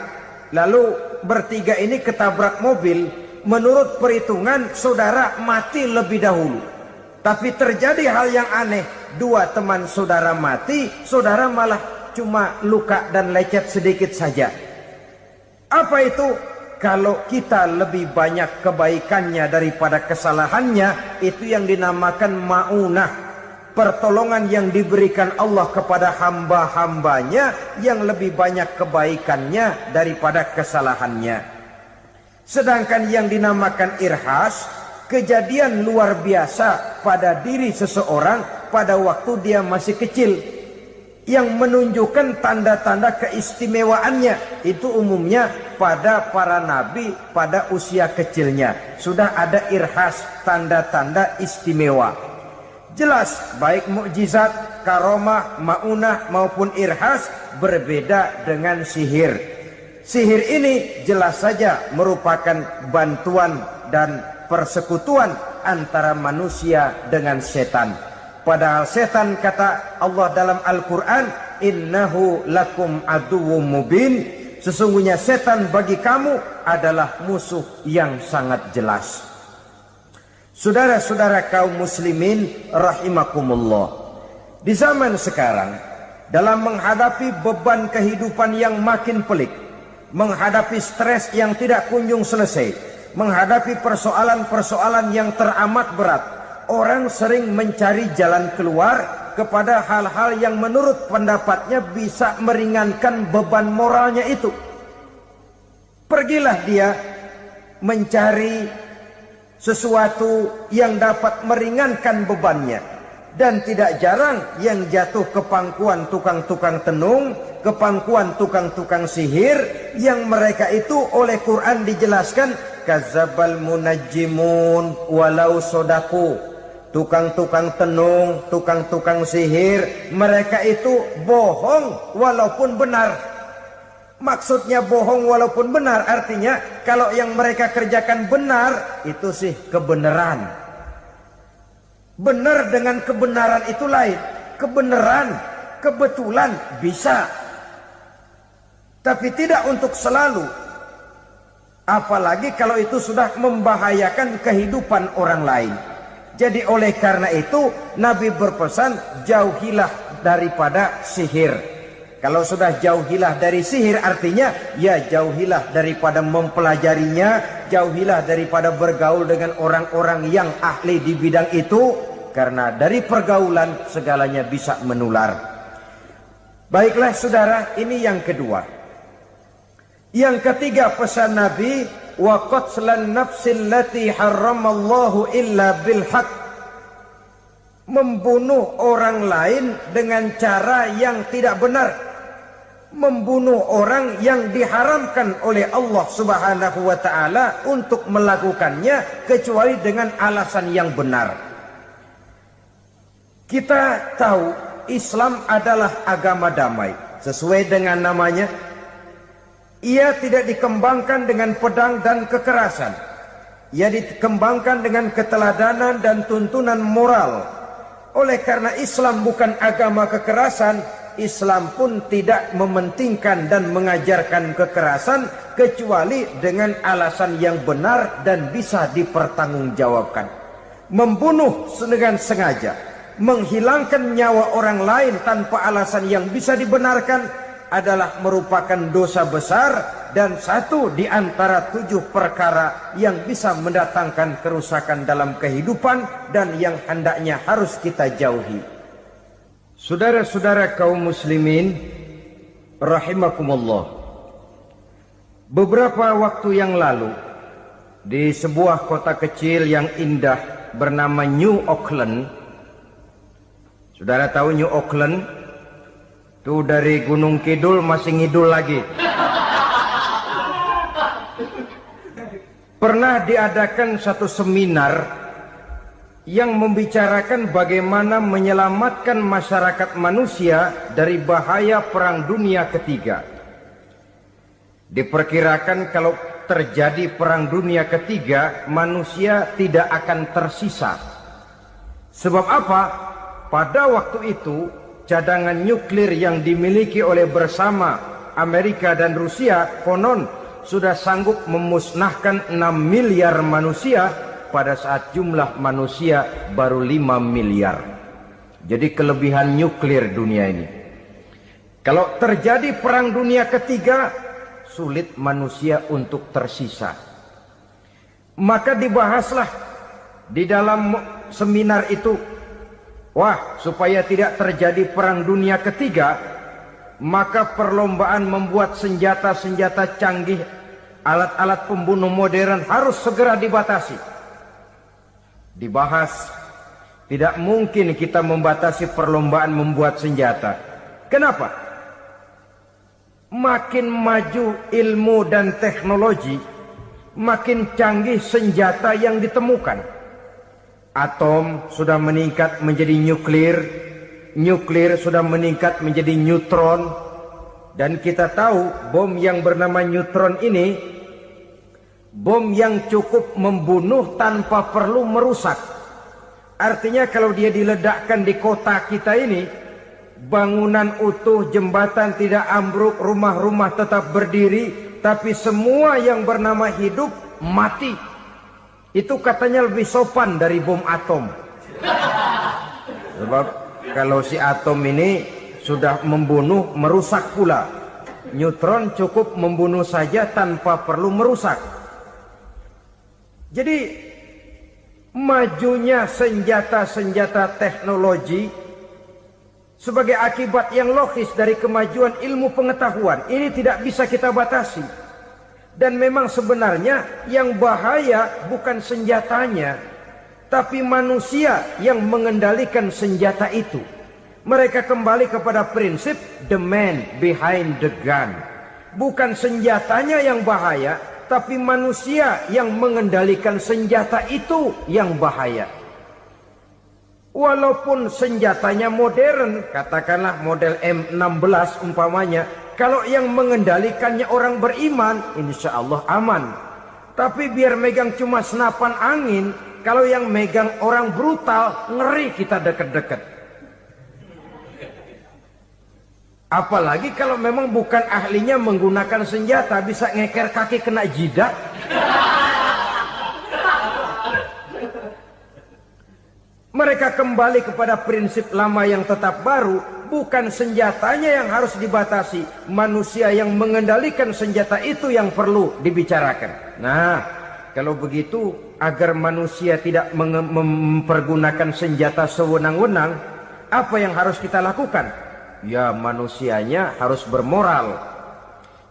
lalu bertiga ini ketabrak mobil. Menurut perhitungan saudara mati lebih dahulu, tapi terjadi hal yang aneh, dua teman saudara mati, saudara malah cuma luka dan lecet sedikit saja. Apa itu? Kalau kita lebih banyak kebaikannya daripada kesalahannya, itu yang dinamakan maunah, pertolongan yang diberikan Allah kepada hamba-hambanya yang lebih banyak kebaikannya daripada kesalahannya. Sedangkan yang dinamakan irhas, kejadian luar biasa pada diri seseorang pada waktu dia masih kecil, yang menunjukkan tanda-tanda keistimewaannya. Itu umumnya pada para nabi pada usia kecilnya sudah ada irhas, tanda-tanda istimewa. Jelas baik mukjizat, karomah, maunah maupun irhas berbeda dengan sihir. Sihir ini jelas saja merupakan bantuan dan persekutuan antara manusia dengan setan. Padahal setan, kata Allah dalam Al-Quran, innahu lakum aduwwum mubin, sesungguhnya setan bagi kamu adalah musuh yang sangat jelas. Saudara-saudara kaum muslimin rahimakumullah, di zaman sekarang dalam menghadapi beban kehidupan yang makin pelik, menghadapi stres yang tidak kunjung selesai, menghadapi persoalan-persoalan yang teramat berat, orang sering mencari jalan keluar kepada hal-hal yang menurut pendapatnya bisa meringankan beban moralnya itu. Pergilah dia mencari sesuatu yang dapat meringankan bebannya. Dan tidak jarang yang jatuh ke pangkuan tukang-tukang tenung, ke pangkuan tukang-tukang sihir, yang mereka itu oleh Quran dijelaskan kadzabal munajjimun walau sodaku. Tukang-tukang tenung, tukang-tukang sihir, mereka itu bohong walaupun benar. Maksudnya bohong walaupun benar, artinya kalau yang mereka kerjakan benar, itu sih kebenaran. Benar dengan kebenaran itu lain. Kebenaran, kebetulan bisa, tapi tidak untuk selalu. Apalagi kalau itu sudah membahayakan kehidupan orang lain. Jadi oleh karena itu Nabi berpesan, jauhilah daripada sihir. Kalau sudah jauhilah dari sihir, artinya ya jauhilah daripada mempelajarinya, jauhilah daripada bergaul dengan orang-orang yang ahli di bidang itu, karena dari pergaulan segalanya bisa menular. Baiklah saudara, ini yang kedua. Yang ketiga pesan Nabi, wa qatlan nafsil lati harramallahu illa bil haq, membunuh orang lain dengan cara yang tidak benar, membunuh orang yang diharamkan oleh Allah Subhanahu wa taala untuk melakukannya kecuali dengan alasan yang benar. Kita tahu Islam adalah agama damai, sesuai dengan namanya. Ia tidak dikembangkan dengan pedang dan kekerasan. Ia dikembangkan dengan keteladanan dan tuntunan moral. Oleh karena Islam bukan agama kekerasan, Islam pun tidak mementingkan dan mengajarkan kekerasan kecuali dengan alasan yang benar dan bisa dipertanggungjawabkan. Membunuh dengan sengaja, menghilangkan nyawa orang lain tanpa alasan yang bisa dibenarkan adalah merupakan dosa besar dan satu di antara 7 perkara yang bisa mendatangkan kerusakan dalam kehidupan dan yang hendaknya harus kita jauhi. Saudara-saudara kaum muslimin rahimakumullah, beberapa waktu yang lalu di sebuah kota kecil yang indah bernama New Auckland. Saudara tahu New Auckland? Tuh dari Gunung Kidul masih ngidul lagi. Pernah diadakan satu seminar yang membicarakan bagaimana menyelamatkan masyarakat manusia dari bahaya Perang Dunia Ketiga. Diperkirakan kalau terjadi Perang Dunia Ketiga, manusia tidak akan tersisa. Sebab apa? Pada waktu itu, cadangan nuklir yang dimiliki oleh bersama Amerika dan Rusia konon sudah sanggup memusnahkan 6 miliar manusia pada saat jumlah manusia baru 5 miliar. Jadi kelebihan nuklir dunia ini. Kalau terjadi Perang Dunia Ketiga, sulit manusia untuk tersisa. Maka dibahaslah di dalam seminar itu, wah, supaya tidak terjadi Perang Dunia Ketiga, maka perlombaan membuat senjata-senjata canggih, alat-alat pembunuh modern harus segera dibatasi. Dibahas, tidak mungkin kita membatasi perlombaan membuat senjata. Kenapa? Makin maju ilmu dan teknologi, makin canggih senjata yang ditemukan. Atom sudah meningkat menjadi nuklir, nuklir sudah meningkat menjadi neutron, dan kita tahu bom yang bernama neutron ini bom yang cukup membunuh tanpa perlu merusak. Artinya kalau dia diledakkan di kota kita ini, bangunan utuh, jembatan tidak ambruk, rumah-rumah tetap berdiri, tapi semua yang bernama hidup mati. Itu katanya lebih sopan dari bom atom. Sebab kalau si atom ini sudah membunuh, merusak pula. Neutron cukup membunuh saja tanpa perlu merusak. Jadi majunya senjata-senjata teknologi sebagai akibat yang logis dari kemajuan ilmu pengetahuan ini tidak bisa kita batasi. Dan memang sebenarnya yang bahaya bukan senjatanya, tapi manusia yang mengendalikan senjata itu. Mereka kembali kepada prinsip the man behind the gun. Bukan senjatanya yang bahaya, tapi manusia yang mengendalikan senjata itu yang bahaya. Walaupun senjatanya modern, katakanlah model M16 umpamanya, kalau yang mengendalikannya orang beriman, insya Allah aman. Tapi biar megang cuma senapan angin, kalau yang megang orang brutal, ngeri kita deket-deket. Apalagi kalau memang bukan ahlinya menggunakan senjata, bisa ngeker kaki kena jidat. Mereka kembali kepada prinsip lama yang tetap baru, bukan senjatanya yang harus dibatasi, manusia yang mengendalikan senjata itu yang perlu dibicarakan. Nah, kalau begitu, agar manusia tidak mempergunakan senjata sewenang-wenang, apa yang harus kita lakukan? Ya, manusianya harus bermoral.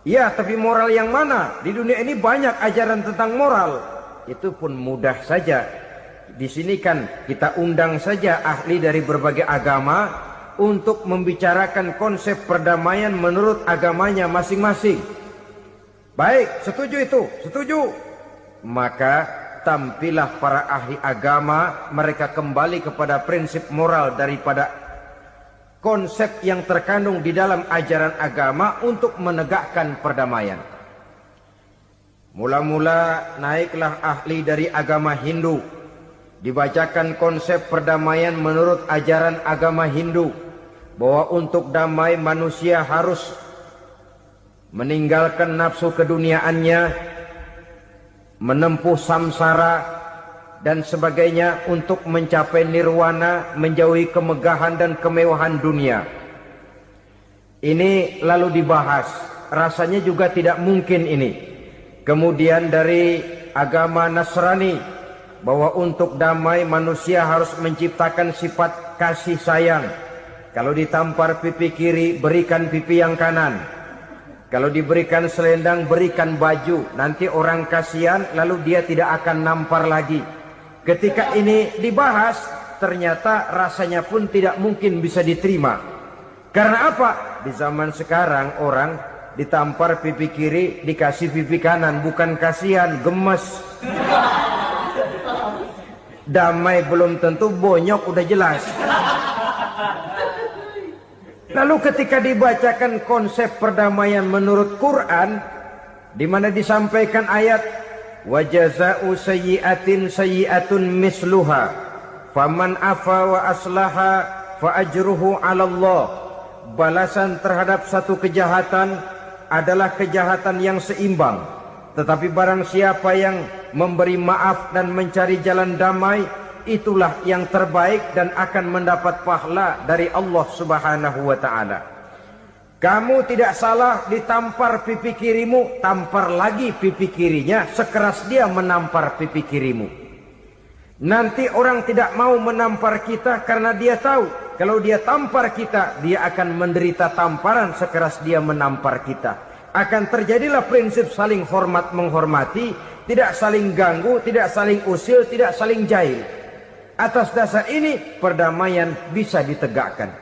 Ya, tapi moral yang mana? Di dunia ini banyak ajaran tentang moral. Itu pun mudah saja. Di sini kan kita undang saja ahli dari berbagai agama untuk membicarakan konsep perdamaian menurut agamanya masing-masing. Baik, setuju itu? Setuju. Maka tampillah para ahli agama, mereka kembali kepada prinsip moral daripada konsep yang terkandung di dalam ajaran agama untuk menegakkan perdamaian. Mula-mula naiklah ahli dari agama Hindu, dibacakan konsep perdamaian menurut ajaran agama Hindu, bahwa untuk damai manusia harus meninggalkan nafsu keduniaannya, menempuh samsara dan sebagainya untuk mencapai nirwana, menjauhi kemegahan dan kemewahan dunia. Ini lalu dibahas, rasanya juga tidak mungkin ini. Kemudian dari agama Nasrani, bahwa untuk damai manusia harus menciptakan sifat kasih sayang. Kalau ditampar pipi kiri, berikan pipi yang kanan. Kalau diberikan selendang, berikan baju. Nanti orang kasihan, lalu dia tidak akan nampar lagi. Ketika ini dibahas, ternyata rasanya pun tidak mungkin bisa diterima. Karena apa? Di zaman sekarang orang ditampar pipi kiri, dikasih pipi kanan. Bukan kasihan, gemes. Damai belum tentu, bonyok udah jelas. Lalu ketika dibacakan konsep perdamaian menurut Quran, di mana disampaikan ayat wa jazaa'u sayyi'atin sayyi'atun misluha faman afa wa aslaha fa ajruhu 'ala Allah. Balasan terhadap satu kejahatan adalah kejahatan yang seimbang, tetapi barang siapa yang memberi maaf dan mencari jalan damai, itulah yang terbaik dan akan mendapat pahala dari Allah Subhanahu wa ta'ala. Kamu tidak salah ditampar pipi kirimu, tampar lagi pipi kirinya sekeras dia menampar pipi kirimu. Nanti orang tidak mau menampar kita karena dia tahu kalau dia tampar kita, dia akan menderita tamparan sekeras dia menampar kita. Akan terjadilah prinsip saling hormat menghormati, tidak saling ganggu, tidak saling usil, tidak saling jahil. Atas dasar ini perdamaian bisa ditegakkan.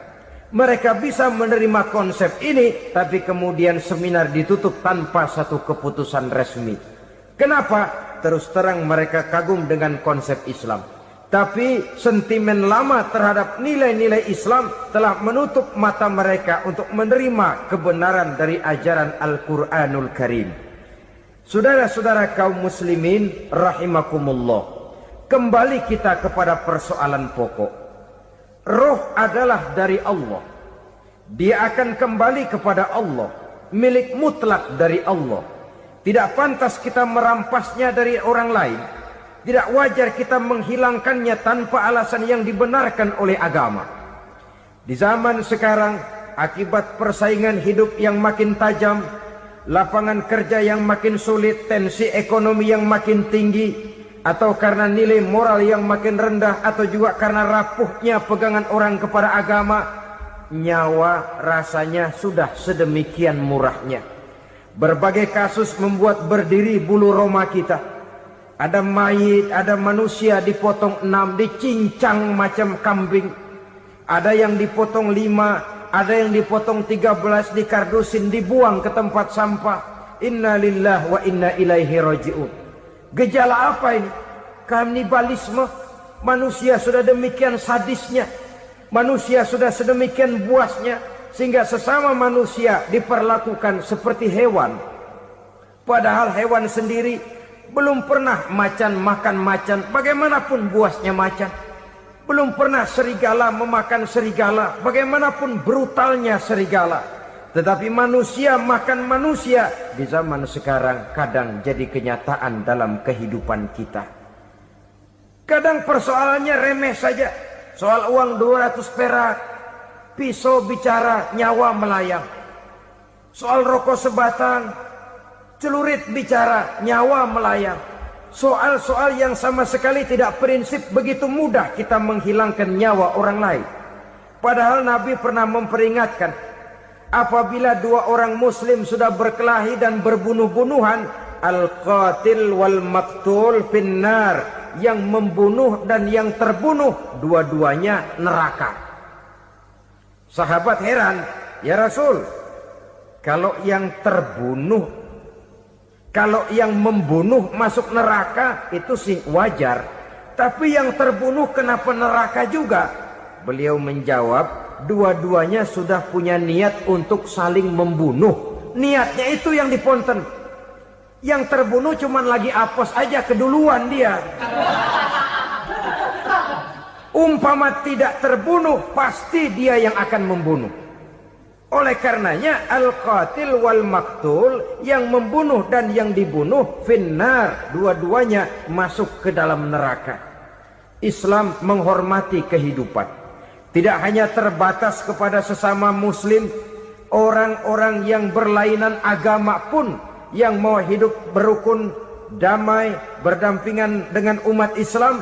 Mereka bisa menerima konsep ini, tapi kemudian seminar ditutup tanpa satu keputusan resmi. Kenapa? Terus terang mereka kagum dengan konsep Islam, tapi sentimen lama terhadap nilai-nilai Islam telah menutup mata mereka untuk menerima kebenaran dari ajaran Al-Quranul Karim. Saudara-saudara kaum muslimin rahimakumullah, kembali kita kepada persoalan pokok. Roh adalah dari Allah. Dia akan kembali kepada Allah, milik mutlak dari Allah. Tidak pantas kita merampasnya dari orang lain. Tidak wajar kita menghilangkannya tanpa alasan yang dibenarkan oleh agama. Di zaman sekarang, akibat persaingan hidup yang makin tajam, lapangan kerja yang makin sulit, tensi ekonomi yang makin tinggi, atau karena nilai moral yang makin rendah, atau juga karena rapuhnya pegangan orang kepada agama, nyawa rasanya sudah sedemikian murahnya. Berbagai kasus membuat berdiri bulu roma kita. Ada mayit, ada manusia dipotong 6, dicincang macam kambing. Ada yang dipotong 5, ada yang dipotong 13, dikardusin, dibuang ke tempat sampah. Inna lillahi wa inna ilaihi raji'un. Gejala apa ini? Kanibalisme. Manusia sudah demikian sadisnya, manusia sudah sedemikian buasnya, sehingga sesama manusia diperlakukan seperti hewan. Padahal hewan sendiri belum pernah macan makan macan, bagaimanapun buasnya macan. Belum pernah serigala memakan serigala, bagaimanapun brutalnya serigala. Tetapi manusia makan manusia di zaman sekarang kadang jadi kenyataan dalam kehidupan kita. Kadang persoalannya remeh saja. Soal uang 200 perak, pisau bicara, nyawa melayang. Soal rokok sebatang, celurit bicara, nyawa melayang. Soal-soal yang sama sekali tidak prinsip, begitu mudah kita menghilangkan nyawa orang lain. Padahal Nabi pernah memperingatkan, apabila dua orang muslim sudah berkelahi dan berbunuh-bunuhan, al-qatil wal maktul finnar, yang membunuh dan yang terbunuh dua-duanya neraka. Sahabat heran, ya Rasul, kalau yang terbunuh, kalau yang membunuh masuk neraka itu sih wajar, tapi yang terbunuh kenapa neraka juga? Beliau menjawab, dua-duanya sudah punya niat untuk saling membunuh. Niatnya itu yang diponten. Yang terbunuh cuman lagi apos aja, keduluan dia. Umpama tidak terbunuh, pasti dia yang akan membunuh. Oleh karenanya al-qatil wal maktul, yang membunuh dan yang dibunuh finnar, dua-duanya masuk ke dalam neraka. Islam menghormati kehidupan. Tidak hanya terbatas kepada sesama muslim, orang-orang yang berlainan agama pun yang mau hidup berukun, damai, berdampingan dengan umat Islam,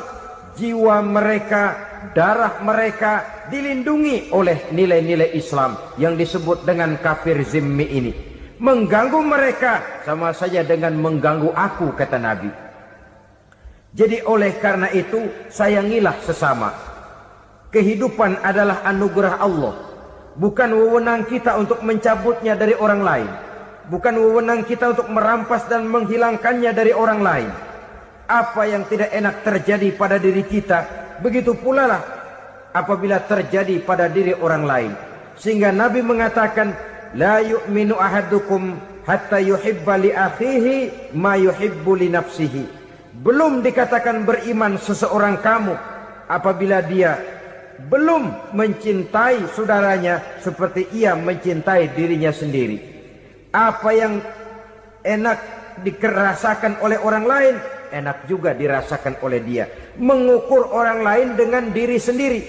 jiwa mereka, darah mereka dilindungi oleh nilai-nilai Islam yang disebut dengan kafir zimmi ini. Mengganggu mereka sama saja dengan mengganggu aku, kata Nabi. Jadi oleh karena itu sayangilah sesama. Kehidupan adalah anugerah Allah, bukan wewenang kita untuk mencabutnya dari orang lain, bukan wewenang kita untuk merampas dan menghilangkannya dari orang lain. Apa yang tidak enak terjadi pada diri kita, begitu pula lah apabila terjadi pada diri orang lain. Sehingga Nabi mengatakan, la yu'minu ahadukum hatta yuhibba li akhihi ma yuhibbu li nafsihi. Belum dikatakan beriman seseorang kamu apabila dia belum mencintai saudaranya seperti ia mencintai dirinya sendiri. Apa yang enak dirasakan oleh orang lain, enak juga dirasakan oleh dia. Mengukur orang lain dengan diri sendiri.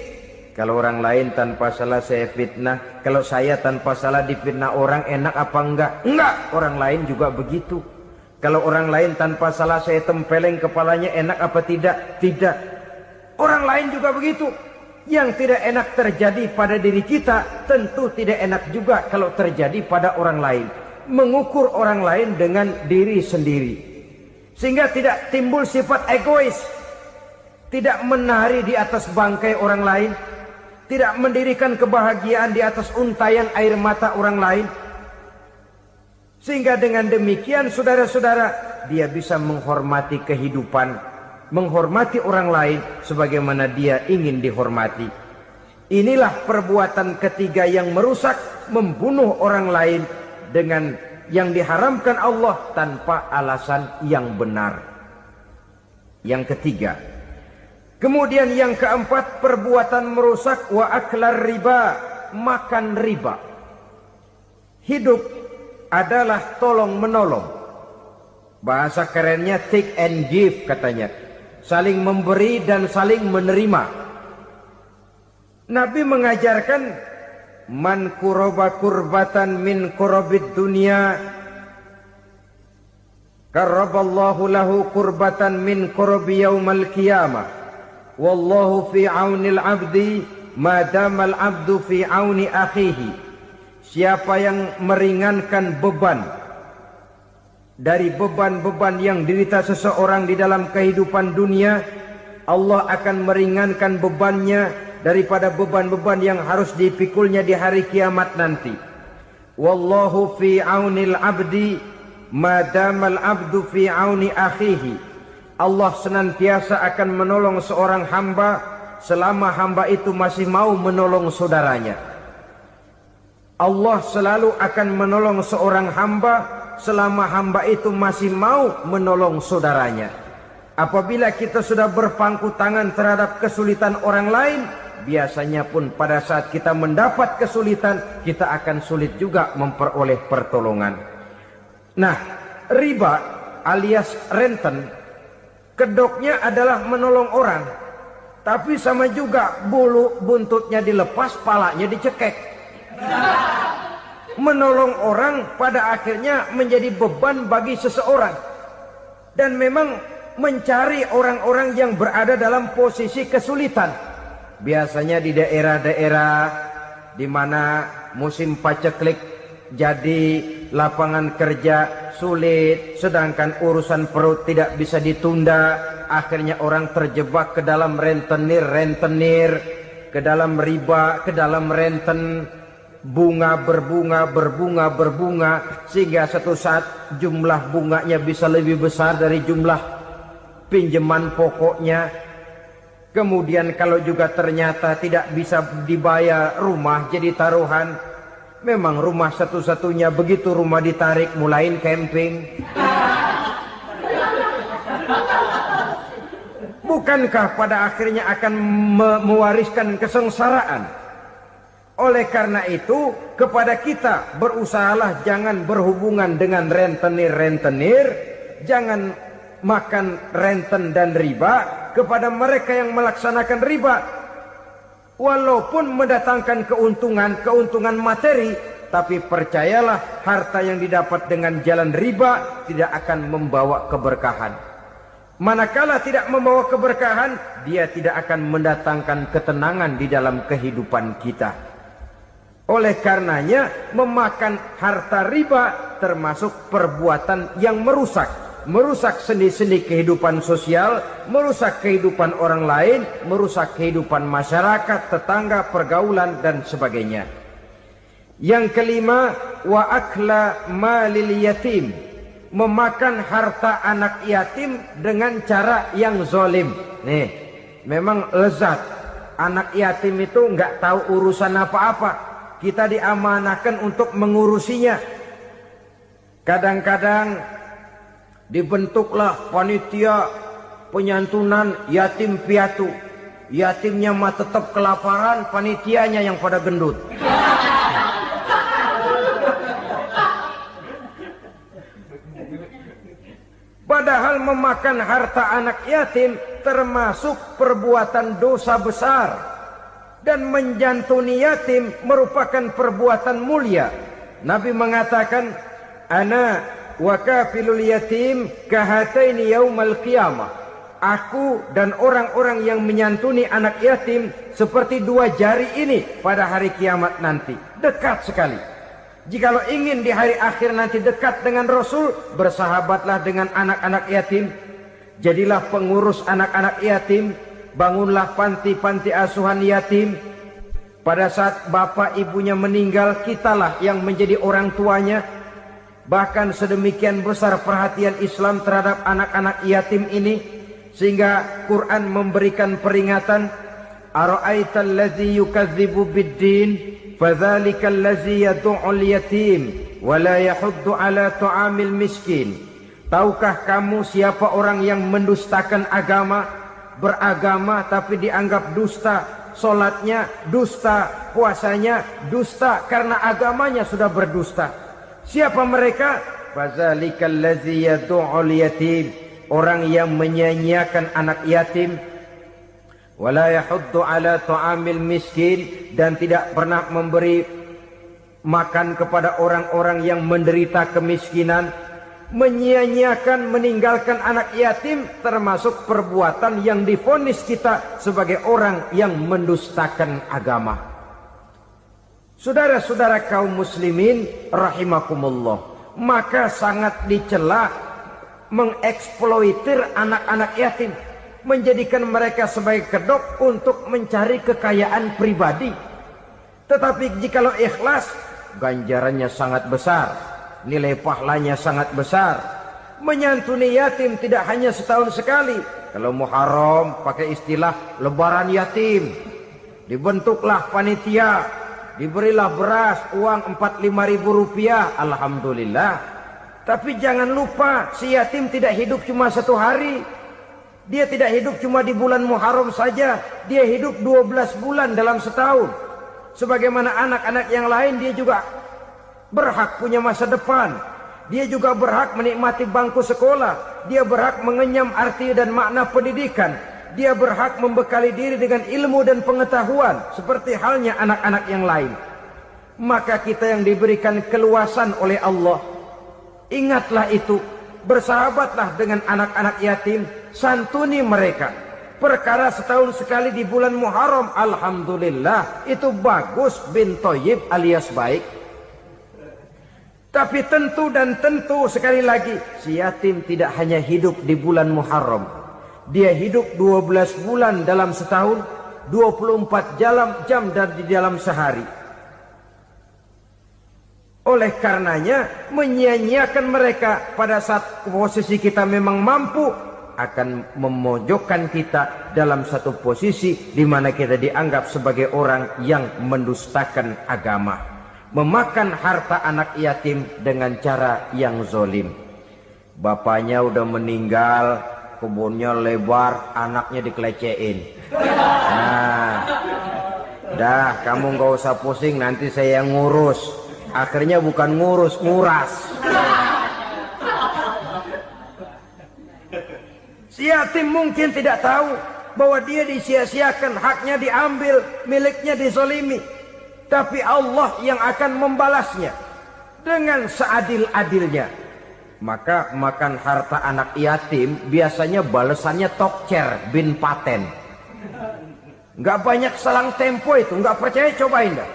Kalau orang lain tanpa salah saya fitnah, kalau saya tanpa salah difitnah orang, enak apa enggak? Enggak, orang lain juga begitu. Kalau orang lain tanpa salah saya tempeleng kepalanya, enak apa tidak? Tidak. Orang lain juga begitu. Yang tidak enak terjadi pada diri kita, tentu tidak enak juga kalau terjadi pada orang lain. Mengukur orang lain dengan diri sendiri, sehingga tidak timbul sifat egois, tidak menari di atas bangkai orang lain, tidak mendirikan kebahagiaan di atas untayan air mata orang lain. Sehingga dengan demikian saudara-saudara, dia bisa menghormati kehidupan, menghormati orang lain sebagaimana dia ingin dihormati. Inilah perbuatan ketiga yang merusak, membunuh orang lain dengan yang diharamkan Allah tanpa alasan yang benar. Yang ketiga. Kemudian yang keempat, perbuatan merusak wa aklar riba, makan riba. Hidup adalah tolong menolong. Bahasa kerennya take and give katanya. Saling memberi dan saling menerima. Nabi mengajarkan, man kuraba kurbatan min kurabid dunia, karaballahu lahu kurbatan min kurabi yaumal qiyamah. Wallahu fi aunil abdi madamal abdu fi auni akhihi. Siapa yang meringankan beban dari beban-beban yang dirita seseorang di dalam kehidupan dunia, Allah akan meringankan bebannya daripada beban-beban yang harus dipikulnya di hari kiamat nanti. Wallahu fi aunil abdi madamal abdu fi auni akhihi. Allah senantiasa akan menolong seorang hamba selama hamba itu masih mau menolong saudaranya. Allah selalu akan menolong seorang hamba selama hamba itu masih mau menolong saudaranya. Apabila kita sudah berpangku tangan terhadap kesulitan orang lain, biasanya pun pada saat kita mendapat kesulitan, kita akan sulit juga memperoleh pertolongan. Nah, riba alias renten, kedoknya adalah menolong orang, tapi sama juga bulu buntutnya dilepas, palanya dicekek. Menolong orang pada akhirnya menjadi beban bagi seseorang. Dan memang mencari orang-orang yang berada dalam posisi kesulitan. Biasanya di daerah-daerah di mana musim paceklik jadi lapangan kerja sulit, sedangkan urusan perut tidak bisa ditunda. Akhirnya orang terjebak ke dalam rentenir, ke dalam riba, ke dalam renten. Bunga berbunga, sehingga satu saat jumlah bunganya bisa lebih besar dari jumlah pinjaman pokoknya. Kemudian kalau juga ternyata tidak bisa dibayar, rumah jadi taruhan. Memang rumah satu-satunya, begitu rumah ditarik mulain camping. Bukankah pada akhirnya akan mewariskan kesengsaraan? Oleh karena itu, kepada kita berusahalah jangan berhubungan dengan rentenir, jangan makan renten dan riba. Kepada mereka yang melaksanakan riba, walaupun mendatangkan keuntungan materi, tapi percayalah harta yang didapat dengan jalan riba tidak akan membawa keberkahan. Manakala tidak membawa keberkahan, dia tidak akan mendatangkan ketenangan di dalam kehidupan kita. Oleh karenanya, memakan harta riba termasuk perbuatan yang merusak. merusak sendi-sendi kehidupan sosial, merusak kehidupan orang lain, merusak kehidupan masyarakat, tetangga, pergaulan, dan sebagainya. Yang kelima, wa akla malil yatim, memakan harta anak yatim dengan cara yang zalim. Nih, memang lezat. Anak yatim itu nggak tahu urusan apa-apa. Kita diamanahkan untuk mengurusinya. Kadang-kadang dibentuklah panitia penyantunan yatim piatu. Yatimnya mah tetap kelaparan, panitianya yang pada gendut. Padahal memakan harta anak yatim termasuk perbuatan dosa besar. Dan menjantuni yatim merupakan perbuatan mulia. Nabi mengatakan, ana wa kafilul yatim kahataini yaumal qiyamah. Aku dan orang-orang yang menyantuni anak yatim seperti dua jari ini pada hari kiamat nanti. Dekat sekali. Jikalau ingin di hari akhir nanti dekat dengan Rasul, bersahabatlah dengan anak-anak yatim. Jadilah pengurus anak-anak yatim. Bangunlah panti-panti asuhan yatim. Pada saat bapak ibunya meninggal, kitalah yang menjadi orang tuanya. Bahkan sedemikian besar perhatian Islam terhadap anak-anak yatim ini, sehingga Quran memberikan peringatan, ara'aital ladzi yukadzibu bid-din fadzalikal ladzi yad'ul yatim wa la yahuddu ala ta'amil miskin. Tahukah kamu siapa orang yang mendustakan agama, beragama tapi dianggap dusta, solatnya dusta, puasanya dusta karena agamanya sudah berdusta. Siapa mereka? Fadzalikal ladzi yad'ul yatim, orang yang menyia-nyiakan anak yatim, wala yahuddu ala ta'amil miskin, dan tidak pernah memberi makan kepada orang-orang yang menderita kemiskinan. Menyia-nyiakan, meninggalkan anak yatim termasuk perbuatan yang divonis kita sebagai orang yang mendustakan agama. Saudara-saudara kaum muslimin rahimakumullah, maka sangat dicela mengeksploitir anak-anak yatim, menjadikan mereka sebagai kedok untuk mencari kekayaan pribadi. Tetapi jikalau ikhlas, ganjarannya sangat besar, nilai pahalanya sangat besar. Menyantuni yatim tidak hanya setahun sekali. Kalau Muharram pakai istilah lebaran yatim, dibentuklah panitia, diberilah beras, uang 4-5 ribu rupiah, alhamdulillah. Tapi jangan lupa, si yatim tidak hidup cuma satu hari. Dia tidak hidup cuma di bulan Muharram saja. Dia hidup 12 bulan dalam setahun. Sebagaimana anak-anak yang lain, dia juga berhak punya masa depan. Dia juga berhak menikmati bangku sekolah. Dia berhak mengenyam arti dan makna pendidikan. Dia berhak membekali diri dengan ilmu dan pengetahuan, seperti halnya anak-anak yang lain. Maka kita yang diberikan keluasan oleh Allah, ingatlah itu. Bersahabatlah dengan anak-anak yatim, santuni mereka. Perkara setahun sekali di bulan Muharram, alhamdulillah, itu bagus, bin Thayyib alias baik. Tapi tentu dan tentu sekali lagi, si yatim tidak hanya hidup di bulan Muharram. Dia hidup 12 bulan dalam setahun, 24 jam di dalam sehari. Oleh karenanya, menyia-nyiakan mereka pada saat posisi kita memang mampu akan memojokkan kita dalam satu posisi di mana kita dianggap sebagai orang yang mendustakan agama, memakan harta anak yatim dengan cara yang zalim. Bapaknya udah meninggal, kebunnya lebar, anaknya dikelecehin. Nah, dah kamu nggak usah pusing, nanti saya yang ngurus. Akhirnya bukan ngurus, nguras. Si yatim mungkin tidak tahu bahwa dia disia-siakan, haknya diambil, miliknya dizolimi. Tapi Allah yang akan membalasnya dengan seadil-adilnya. Maka makan harta anak yatim biasanya balasannya tokcer bin paten. Nggak banyak selang tempo itu, nggak percaya cobain dah.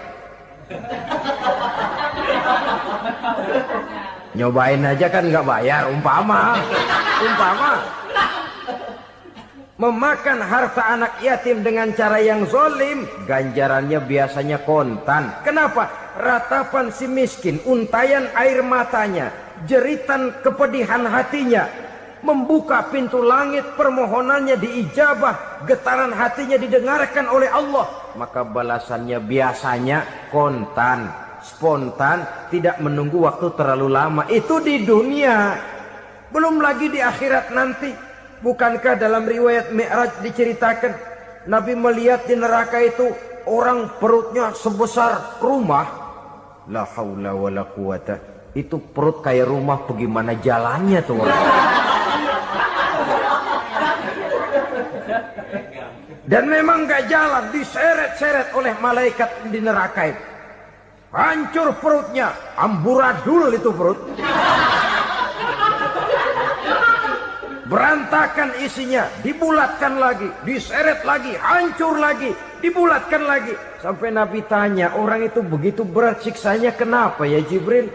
Nyobain aja kan nggak bayar, umpama. Memakan harta anak yatim dengan cara yang zolim, ganjarannya biasanya kontan. Kenapa? Ratapan si miskin, untayan air matanya, jeritan kepedihan hatinya, membuka pintu langit, permohonannya diijabah, getaran hatinya didengarkan oleh Allah, maka balasannya biasanya kontan, spontan, tidak menunggu waktu terlalu lama. Itu di dunia, belum lagi di akhirat nanti. Bukankah dalam riwayat Mi'raj diceritakan Nabi melihat di neraka itu orang perutnya sebesar rumah? La haula wala quwata. Itu perut kayak rumah, bagaimana jalannya tuh orang? Dan memang gak jalan, diseret-seret oleh malaikat di neraka itu. Hancur perutnya, amburadul itu perut. Berantakan isinya, dibulatkan lagi, diseret lagi, hancur lagi, dibulatkan lagi. Sampai Nabi tanya, orang itu begitu berat siksanya kenapa ya Jibril?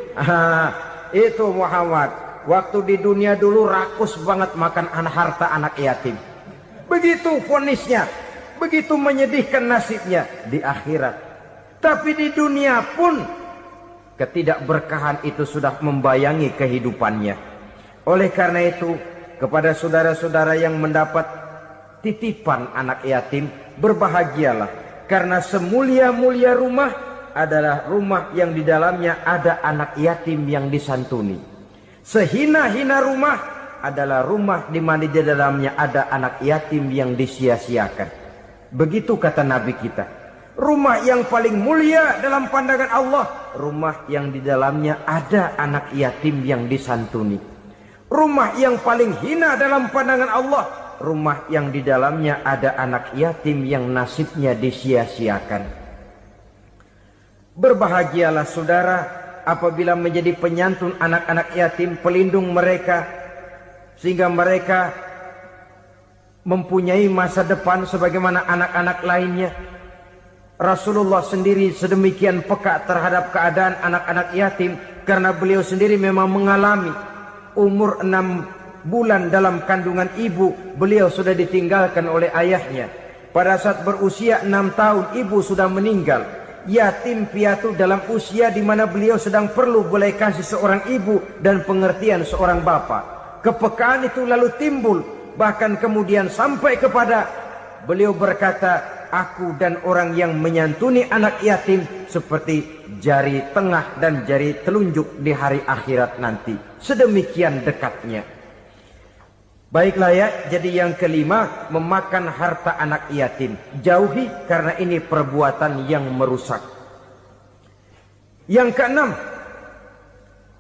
Itu Muhammad, waktu di dunia dulu rakus banget makan harta anak yatim. Begitu vonisnya, begitu menyedihkan nasibnya di akhirat. Tapi di dunia pun ketidakberkahan itu sudah membayangi kehidupannya. Oleh karena itu, kepada saudara-saudara yang mendapat titipan anak yatim, berbahagialah, karena semulia-mulia rumah adalah rumah yang di dalamnya ada anak yatim yang disantuni. Sehina-hina rumah adalah rumah di mana di dalamnya ada anak yatim yang disia-siakan. Begitu kata Nabi kita. Rumah yang paling mulia dalam pandangan Allah, rumah yang di dalamnya ada anak yatim yang disantuni. Rumah yang paling hina dalam pandangan Allah, rumah yang di dalamnya ada anak yatim yang nasibnya disia-siakan. Berbahagialah saudara apabila menjadi penyantun anak-anak yatim, pelindung mereka, sehingga mereka mempunyai masa depan sebagaimana anak-anak lainnya. Rasulullah sendiri sedemikian peka terhadap keadaan anak-anak yatim karena beliau sendiri memang mengalami. Umur 6 bulan dalam kandungan ibu, beliau sudah ditinggalkan oleh ayahnya. Pada saat berusia 6 tahun, ibu sudah meninggal. Yatim piatu dalam usia di mana beliau sedang perlu belas kasih seorang ibu dan pengertian seorang bapak. Kepekaan itu lalu timbul, bahkan kemudian sampai kepada beliau berkata, aku dan orang yang menyantuni anak yatim seperti jari tengah dan jari telunjuk di hari akhirat nanti. Sedemikian dekatnya. Baiklah ya, jadi yang kelima, memakan harta anak yatim. Jauhi karena ini perbuatan yang merusak. Yang keenam,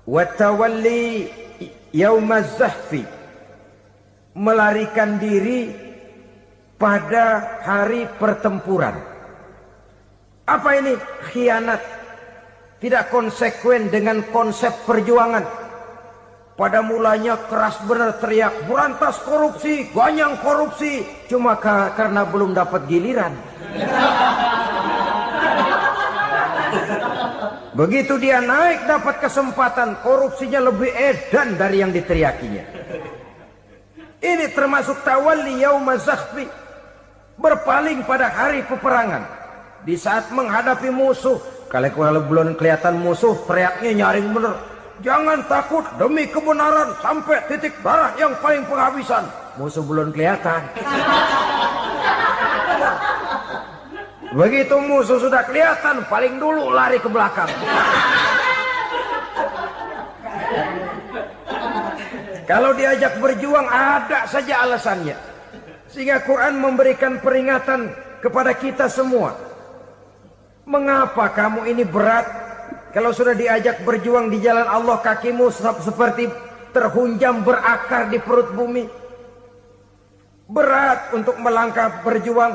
watawalli yaumaz zahfi. Melarikan diri pada hari pertempuran. Apa ini? Khianat. Tidak konsekuen dengan konsep perjuangan. Pada mulanya keras benar teriak, berantas korupsi, ganyang korupsi. Cuma karena belum dapat giliran. Begitu dia naik dapat kesempatan, korupsinya lebih edan dari yang diteriakinya. Ini termasuk tawalli yaumaz zahfi. Berpaling pada hari peperangan. Di saat menghadapi musuh, kalau belum kelihatan musuh, teriaknya nyaring bener. Jangan takut demi kebenaran sampai titik darah yang paling penghabisan. Musuh belum kelihatan. Begitu musuh sudah kelihatan, paling dulu lari ke belakang. Kalau diajak berjuang ada saja alasannya. Sehingga Quran memberikan peringatan kepada kita semua. Mengapa kamu ini berat? Kalau sudah diajak berjuang di jalan Allah, kakimu seperti terhunjam berakar di perut bumi. Berat untuk melangkah berjuang.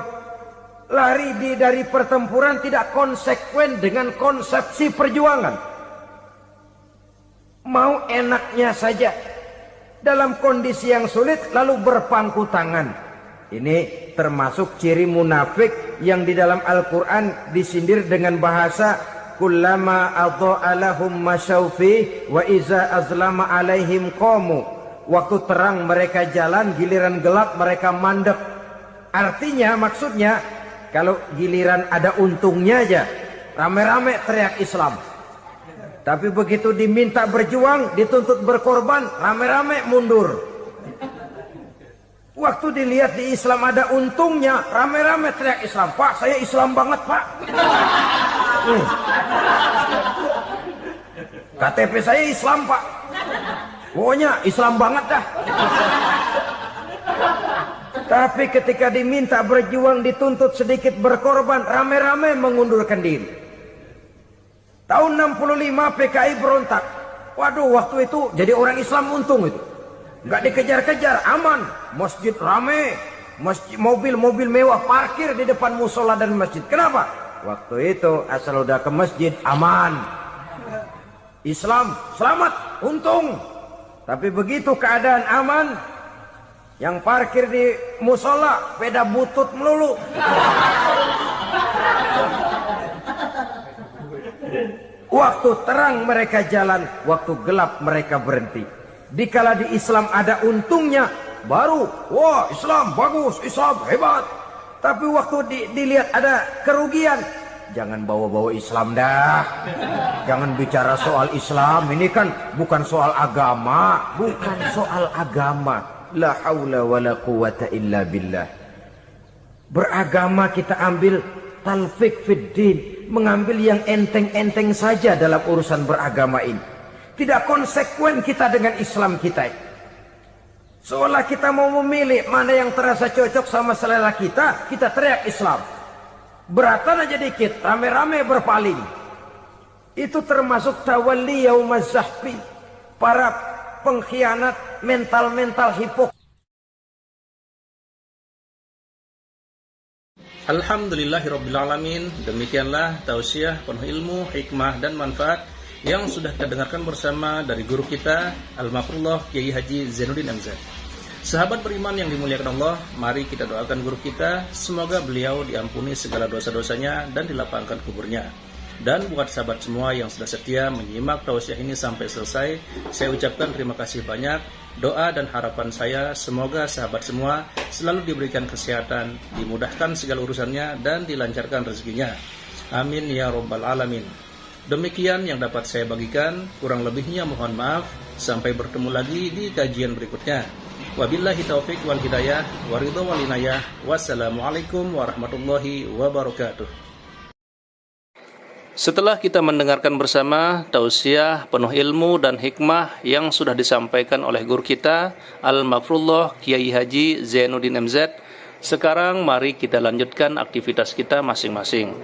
Lari dari pertempuran tidak konsekuen dengan konsepsi perjuangan. Mau enaknya saja. Dalam kondisi yang sulit lalu berpangku tangan. Ini termasuk ciri munafik yang di dalam Al-Quran disindir dengan bahasa kullama adha'a lahum masyaw fi wa iza azlama alaihim qamu. Waktu terang mereka jalan, giliran gelap mereka mandek. Artinya, maksudnya, kalau giliran ada untungnya aja, rame-rame teriak Islam. Tapi begitu diminta berjuang, dituntut berkorban, rame-rame mundur. Waktu dilihat di Islam ada untungnya, rame-rame teriak Islam. Pak, saya Islam banget, Pak. KTP saya Islam, Pak. Pokoknya Islam banget dah. Tapi ketika diminta berjuang, dituntut sedikit berkorban, rame-rame mengundurkan diri. Tahun 65 PKI berontak. Waduh, waktu itu jadi orang Islam untung itu. Nggak dikejar-kejar, aman. Masjid rame, masjid, mobil-mobil mewah parkir di depan musola dan masjid. Kenapa? Waktu itu asal udah ke masjid aman. Islam selamat, untung. Tapi begitu keadaan aman, yang parkir di musola sepeda butut melulu. Waktu terang mereka jalan, waktu gelap mereka berhenti. Dikala di Islam ada untungnya, baru wah Islam bagus, Islam hebat. Tapi waktu dilihat ada kerugian, jangan bawa-bawa Islam dah. Jangan bicara soal Islam, ini kan bukan soal agama. Bukan soal agama. La haula wa la quwata illa billah. Beragama kita ambil talfik fid din, mengambil yang enteng-enteng saja dalam urusan beragama ini. Tidak konsekuen kita dengan Islam kita. Seolah kita mau memilih mana yang terasa cocok sama selera kita, kita teriak Islam. Beratan aja dikit, rame-rame berpaling. Itu termasuk tawalli yaumaz zahfi. Para pengkhianat mental-mental hipokrit. Alhamdulillahirrabbilalamin. Demikianlah tausiah penuh ilmu, hikmah dan manfaat yang sudah kita dengarkan bersama dari guru kita Al-Mafrullah Kiai Haji Zainuddin MZ. Sahabat beriman yang dimuliakan Allah, mari kita doakan guru kita, semoga beliau diampuni segala dosa-dosanya dan dilapangkan kuburnya. Dan buat sahabat semua yang sudah setia menyimak tausiah ini sampai selesai, saya ucapkan terima kasih banyak. Doa dan harapan saya semoga sahabat semua selalu diberikan kesehatan, dimudahkan segala urusannya dan dilancarkan rezekinya. Amin ya rabbal alamin. Demikian yang dapat saya bagikan, kurang lebihnya mohon maaf. Sampai bertemu lagi di kajian berikutnya. Wabillahi taufik wal hidayah, waridho wal inayah. Wassalamualaikum warahmatullahi wabarakatuh. Setelah kita mendengarkan bersama tausiah penuh ilmu dan hikmah yang sudah disampaikan oleh guru kita Al-Mafrullah Kiai Haji Zainuddin MZ, sekarang mari kita lanjutkan aktivitas kita masing-masing.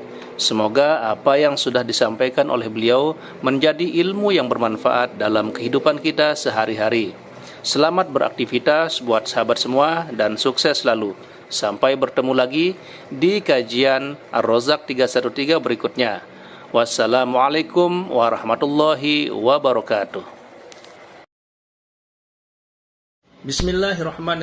Semoga apa yang sudah disampaikan oleh beliau menjadi ilmu yang bermanfaat dalam kehidupan kita sehari-hari. Selamat beraktivitas buat sahabat semua dan sukses selalu. Sampai bertemu lagi di kajian Ar-Razak 313 berikutnya. Wassalamualaikum warahmatullahi wabarakatuh. Bismillahirrahmanirrahim.